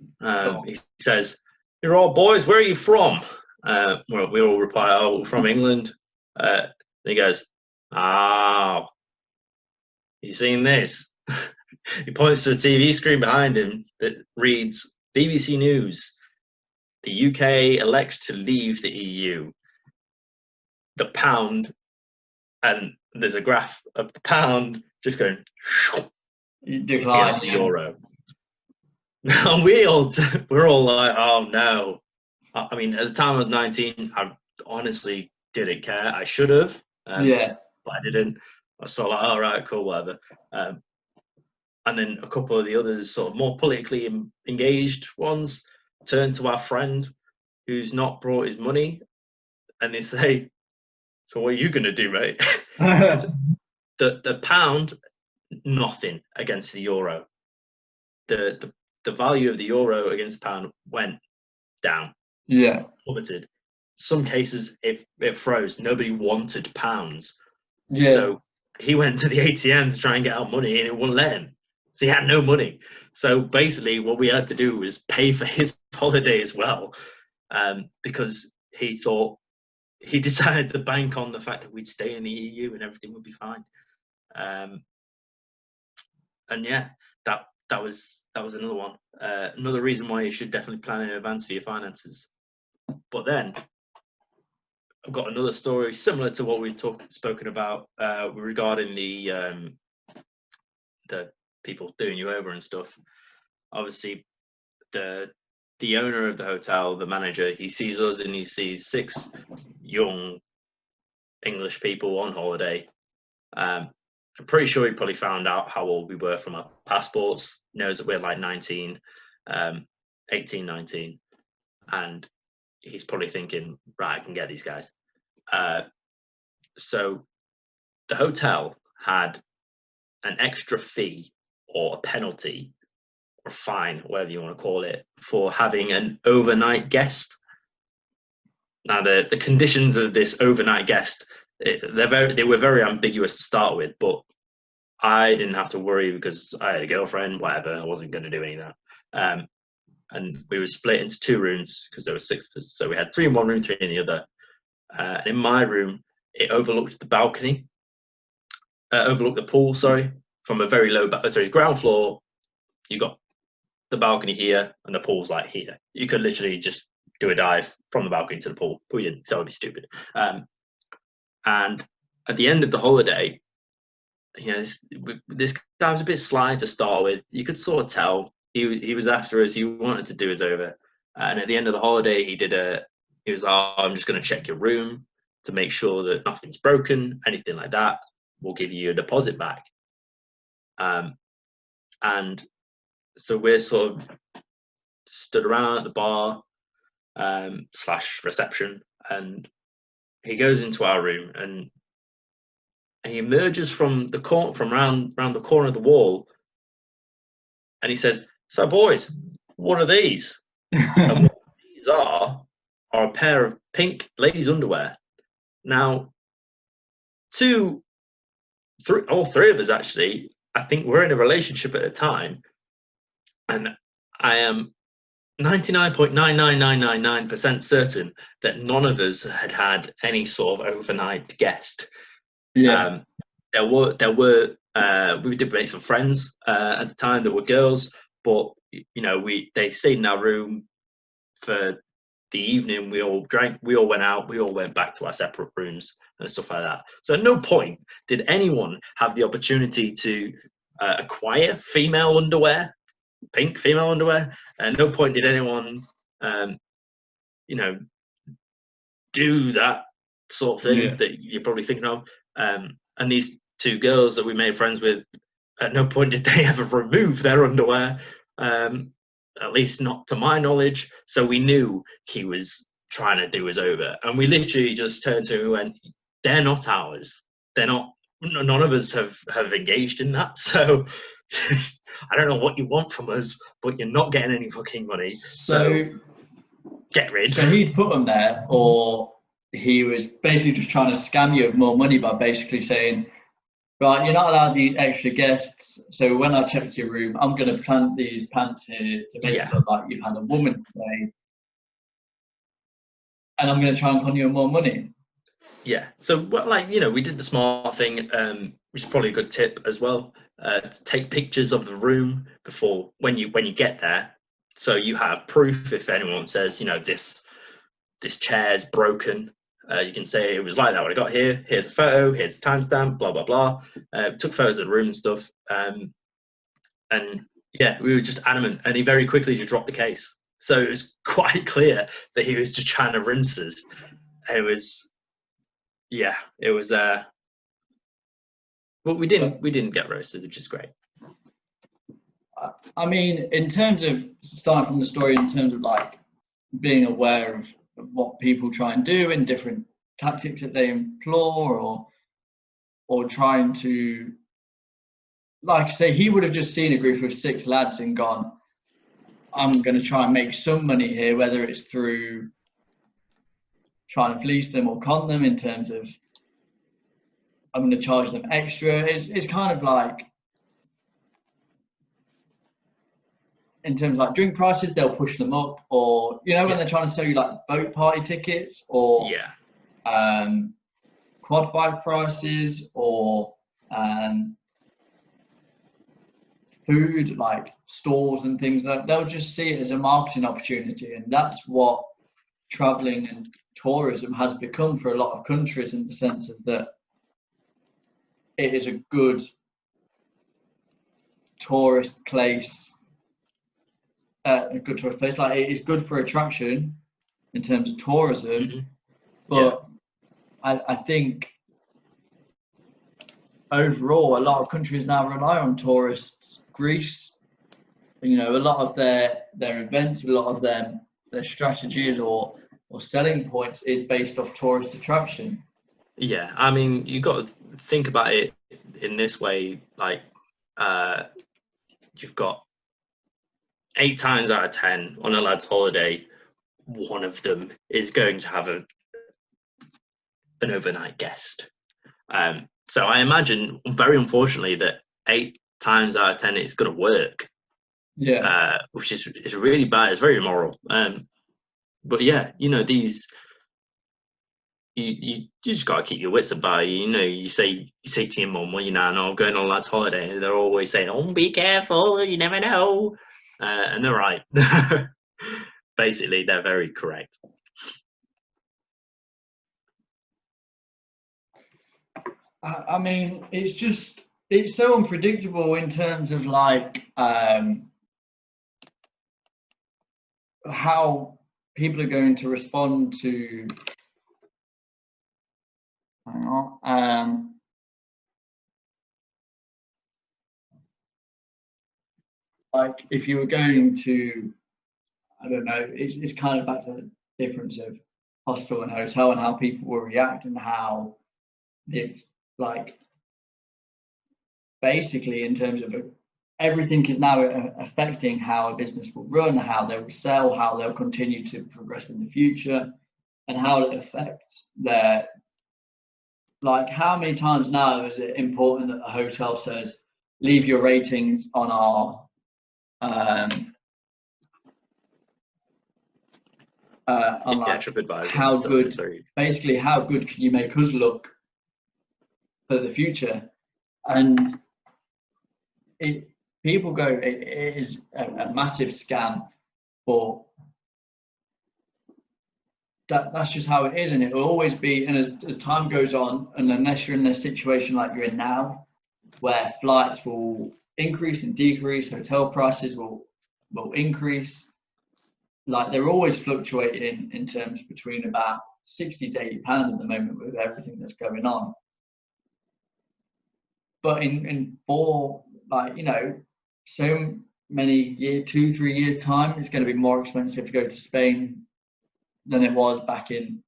[SPEAKER 2] He says, "You're all boys. Where are you from?" Well, we all reply, "Oh, we're from England." And he goes, "Oh, you seen this?" He points to a TV screen behind him that reads BBC News. The UK elects to leave the EU. The pound, and there's a graph of the pound just going against the euro. Now we're all like, oh no. I mean, at the time I was 19, I honestly didn't care. I should have, but I didn't. I was sort of like, all right, cool, whatever. And then a couple of the others, sort of more politically engaged ones, turned to our friend who's not brought his money, and they say, "So what are you going to do, mate?" the pound, nothing against the euro. The value of the euro against the pound went down.
[SPEAKER 1] Yeah.
[SPEAKER 2] Plummeted. Some cases it froze. Nobody wanted pounds.
[SPEAKER 1] Yeah.
[SPEAKER 2] So he went to the ATM to try and get out money, and it wouldn't let him. So he had no money. So basically what we had to do was pay for his holiday as well, because he decided to bank on the fact that we'd stay in the EU and everything would be fine. And yeah, that was another one. Another reason why you should definitely plan in advance for your finances. But then I've got another story similar to what we've spoken about regarding the people doing you over and stuff. Obviously, the owner of the hotel, the manager, he sees us and he sees 6 young English people on holiday. I'm pretty sure he probably found out how old we were from our passports, knows that we're like 19, 18, 19, and he's probably thinking, right, I can get these guys. So the hotel had an extra fee or a penalty or fine, whatever you want to call it, for having an overnight guest. Now, the conditions of this overnight guest, they were very ambiguous to start with, but I didn't have to worry because I had a girlfriend, whatever. I wasn't going to do any of that. And we were split into 2 rooms because there were 6 of us. So we had 3 in one room, 3 in the other. And in my room, it overlooked the balcony, overlooked the pool, sorry, from a very low, ground floor. You got the balcony here and the pool's like here. You could literally just do a dive from the balcony to the pool, but we didn't, so it would be stupid. And at the end of the holiday, you know, this guy was a bit sly to start with. You could sort of tell he was after us. He wanted to do us over. And at the end of the holiday, he was like, oh, I'm just going to check your room to make sure that nothing's broken, anything like that. We'll give you a deposit back. And so we're sort of stood around at the bar / reception, and he goes into our room and he emerges from the round the corner of the wall, and he says, "So boys, what are these?" And what these are a pair of pink ladies' underwear. Now, all 3 of us actually, I think we're in a relationship at the time, and I am 99.99999% certain that none of us had any sort of overnight guest.
[SPEAKER 1] Yeah.
[SPEAKER 2] There were we did make some friends at the time that were girls, but you know, they stayed in our room for the evening. We all drank, we all went out, we all went back to our separate rooms and stuff like that. So at no point did anyone have the opportunity to acquire female underwear, pink female underwear. At no point did anyone you know, do that sort of thing that you're probably thinking of. And these two girls that we made friends with, at no point did they ever remove their underwear, at least not to my knowledge. So we knew he was trying to do us over. And we literally just turned to him and went, they're not ours. They're not, none of us have engaged in that. So I don't know what you want from us, but you're not getting any fucking money. So get rid.
[SPEAKER 1] So he'd put them there, or he was basically just trying to scam you of more money by basically saying, right, you're not allowed the extra guests, so when I check your room, I'm going to plant these pants here to make it look like you've had a woman stay, and I'm going to try and con you more money.
[SPEAKER 2] Yeah, so like, you know, we did the smart thing, which is probably a good tip as well, to take pictures of the room before, when you get there, so you have proof. If anyone says, you know, this chair's broken, you can say it was like that when I got here. Here's a photo. Here's the timestamp. Blah blah blah. Took photos of the room and stuff. And yeah, we were just adamant, and he very quickly just dropped the case. So it was quite clear that he was just trying to rinse us. It was, yeah, it was. But we didn't get roasted, which is great.
[SPEAKER 1] I mean, in terms of starting from the story, in terms of like being aware of what people try and do and different tactics that they employ, or trying to, like I say, he would have just seen a group of 6 lads and gone, I'm going to try and make some money here, whether it's through trying to fleece them or con them, in terms of I'm going to charge them extra. It's kind of like, in terms of like drink prices, they'll push them up, or, you know, when they're trying to sell you like boat party tickets, or quad bike prices, or food, like stores and things like that. They'll just see it as a marketing opportunity, and that's what traveling and tourism has become for a lot of countries, in the sense of that it is a good tourist place. A good tourist place, like it is good for attraction in terms of tourism, but I think overall a lot of countries now rely on tourists. Greece, you know, a lot of their events, a lot of their strategies or selling points is based off tourist attraction.
[SPEAKER 2] Yeah, I mean, you got to think about it in this way, like you've got 8 times out of 10 on a lad's holiday, one of them is going to have an overnight guest. So I imagine, very unfortunately, that 8 times out of 10 it's going to work.
[SPEAKER 1] Yeah.
[SPEAKER 2] Which is really bad. It's very immoral. But yeah, you know, these you just got to keep your wits about you. You know, you say to your mum, well, you know, no, I'm going on a lad's holiday, and they're always saying, oh, be careful, you never know. And they're right. Basically, they're very correct.
[SPEAKER 1] I mean, it's so unpredictable in terms of like how people are going to respond to. Like if you were going to, I don't know, it's kind of back to the difference of hostel and hotel and how people will react, and how it's like basically in terms of everything is now affecting how a business will run, how they will sell, how they'll continue to progress in the future, and how it affects their, like how many times now is it important that a hotel says leave your ratings on our
[SPEAKER 2] TripAdvisor,
[SPEAKER 1] how good, basically how good can you make us look for the future. And people go, it is a massive scam, but that's just how it is, and it will always be. And as time goes on, and unless you're in a situation like you're in now, where flights will increase and decrease, hotel prices will increase, like they're always fluctuating in terms between about 60 to 80 pounds at the moment with everything that's going on. But in four, like, you know, so many 2-3 years time, it's going to be more expensive to go to Spain than it was back in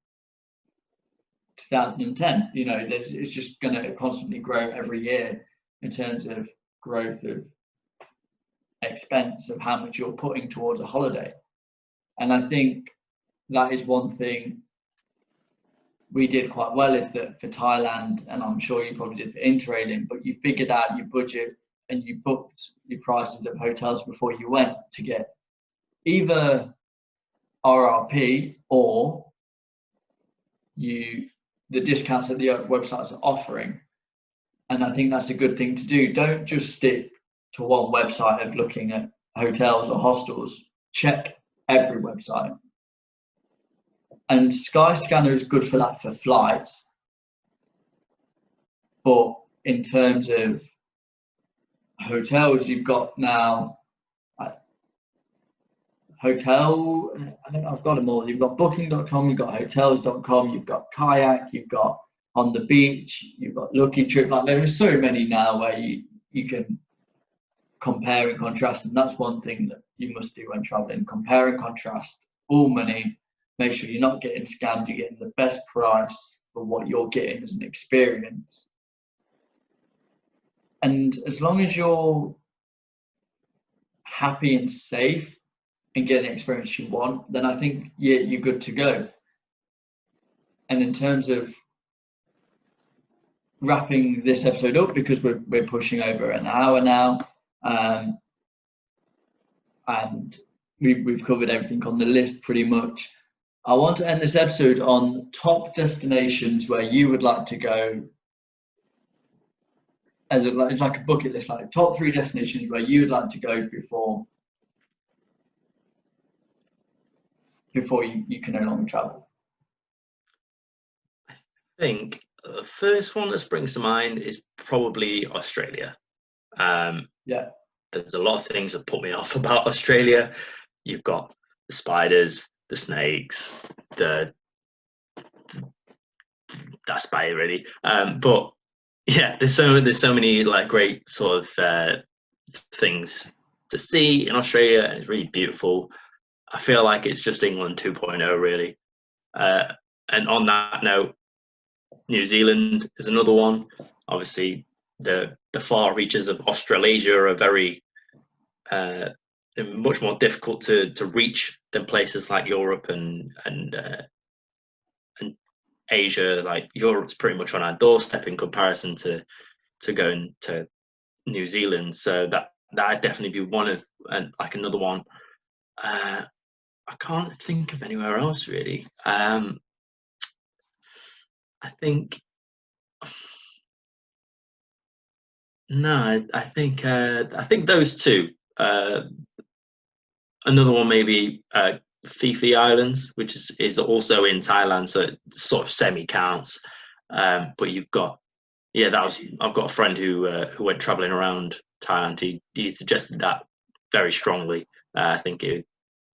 [SPEAKER 1] 2010. You know, it's just going to constantly grow every year in terms of growth of expense of how much you're putting towards a holiday. And I think that is one thing we did quite well, is that for Thailand, and I'm sure you probably did for interrailing, but you figured out your budget and you booked your prices of hotels before you went to get either RRP or the discounts that the websites are offering. And I think that's a good thing to do. Don't just stick to one website of looking at hotels or hostels. Check every website. And Skyscanner is good for that for flights. But in terms of hotels, you've got now hotel, I think I've got them all. You've got booking.com, you've got hotels.com, you've got Kayak, you've got On the Beach, you've got Lucky Trip. Like, there are so many now where you can compare and contrast, and that's one thing that you must do when traveling. Compare and contrast all money. Make sure you're not getting scammed, you're getting the best price for what you're getting as an experience. And as long as you're happy and safe and getting the experience you want, then I think you're good to go. And in terms of wrapping this episode up, because we're pushing over an hour now, and we've covered everything on the list pretty much. I want to end this episode on top destinations where you would like to go, as it's like a bucket list, like top 3 destinations where you would like to go before you can no longer travel.
[SPEAKER 2] I think the first one that springs to mind is probably Australia.
[SPEAKER 1] Yeah.
[SPEAKER 2] There's a lot of things that put me off about Australia. You've got the spiders, the snakes, that spider really. But yeah, there's so many like great sort of things to see in Australia, and it's really beautiful. I feel like it's just England 2.0 really. And on that note, New Zealand is another one. Obviously, the far reaches of Australasia are very they're much more difficult to reach than places like Europe and Asia. Like Europe's pretty much on our doorstep in comparison to going to New Zealand. So that'd definitely be one of, and like another one. I can't think of anywhere else really. I think no. I think those two. Another one maybe Phi Islands, which is also in Thailand, so it sort of semi counts. But you've got, I've got a friend who went traveling around Thailand. He suggested that very strongly. I think it would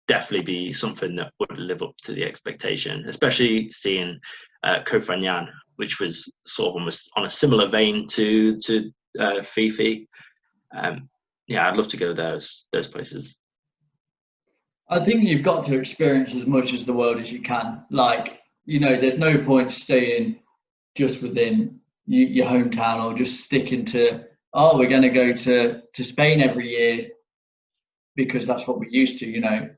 [SPEAKER 2] definitely be something that would live up to the expectation, especially seeing Koh Phangan, which was sort of almost on a similar vein to Phi. I'd love to go those places.
[SPEAKER 1] I think you've got to experience as much as the world as you can. Like, you know, there's no point staying just within your hometown, or just sticking to, oh, we're going to go to Spain every year because that's what we're used to, you know.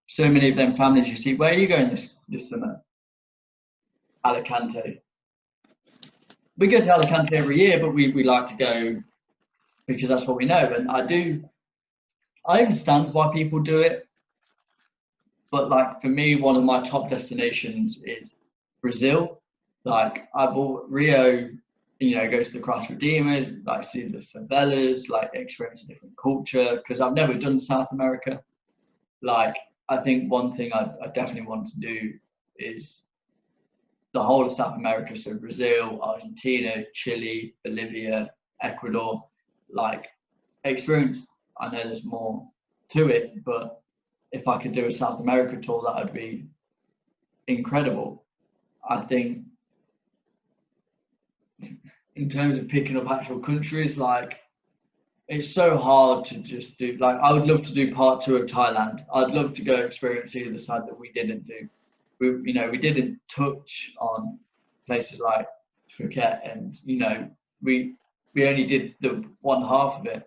[SPEAKER 1] So many of them families you see, where are you going this summer? Alicante. We go to Alicante every year, but we like to go because that's what we know. And I understand why people do it. But like for me, one of my top destinations is Brazil. Like I bought Rio, you know, go to the Christ Redeemers, like see the favelas, like experience a different culture, because I've never done South America. Like I think one thing I definitely want to do is the whole of South America. So Brazil, Argentina, Chile, Bolivia, Ecuador, like experience. I know there's more to it, but if I could do a South America tour, that would be incredible. I think in terms of picking up actual countries, like, it's so hard to just do. Like, I would love to do part 2 of Thailand. I'd love to go experience the other side that we didn't do. We didn't touch on places like Phuket, and we only did the one half of it.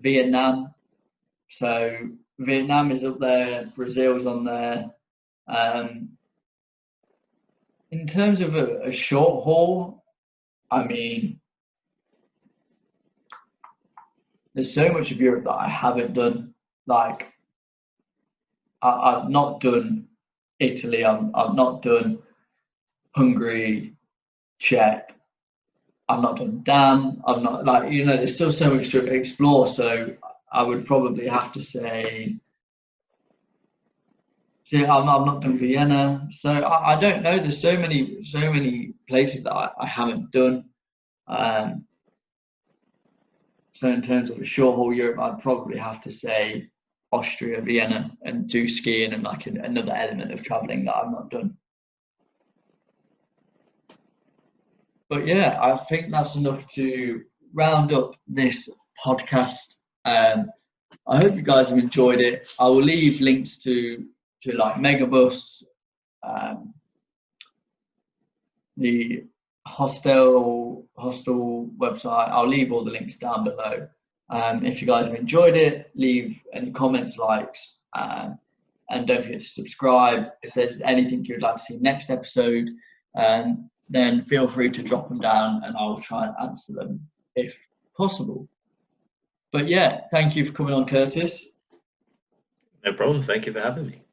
[SPEAKER 1] Vietnam. So Vietnam is up there. Brazil's on there. In terms of a short haul, I mean, there's so much of Europe that I haven't done. Like, I've not done Italy. I've not done Hungary, Czech. I've not done Dan. I've not, like, there's still so much to explore. So I would probably have to say, I've not done Vienna. So I don't know. There's so many places that I haven't done. So in terms of a short haul Europe, I'd probably have to say Austria, Vienna, and do skiing and like another element of traveling that I've not done. But yeah, I think that's enough to round up this podcast. I hope you guys have enjoyed it. I will leave links to like Megabus, the Hostel website. I'll leave all the links down below. If you guys have enjoyed it, leave any comments, likes, and don't forget to subscribe. If there's anything you'd like to see next episode, then feel free to drop them down and I'll try and answer them if possible. But yeah, thank you for coming on, Curtis.
[SPEAKER 2] No problem. Thank you for having me.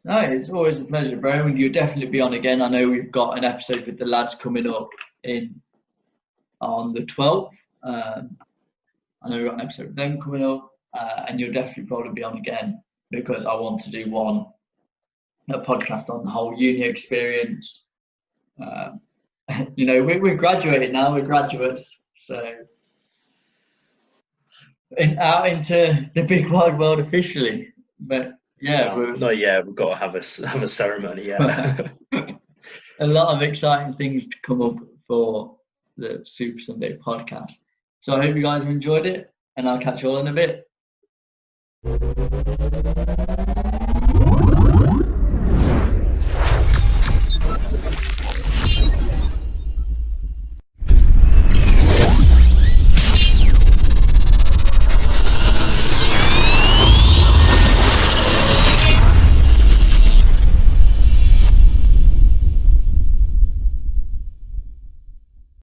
[SPEAKER 1] No, it's always a pleasure, bro. And you'll definitely be on again. I know we've got an episode with the lads coming up on the 12th. I know we've got an episode with them coming up, and you'll definitely probably be on again because I want to do a podcast on the whole uni experience. We're graduated now. We're graduates, so out into the big wide world officially. But yeah,
[SPEAKER 2] we've got to have a ceremony. Yeah,
[SPEAKER 1] a lot of exciting things to come up for the Super Sunday podcast. So I hope you guys have enjoyed it, and I'll catch you all in a bit.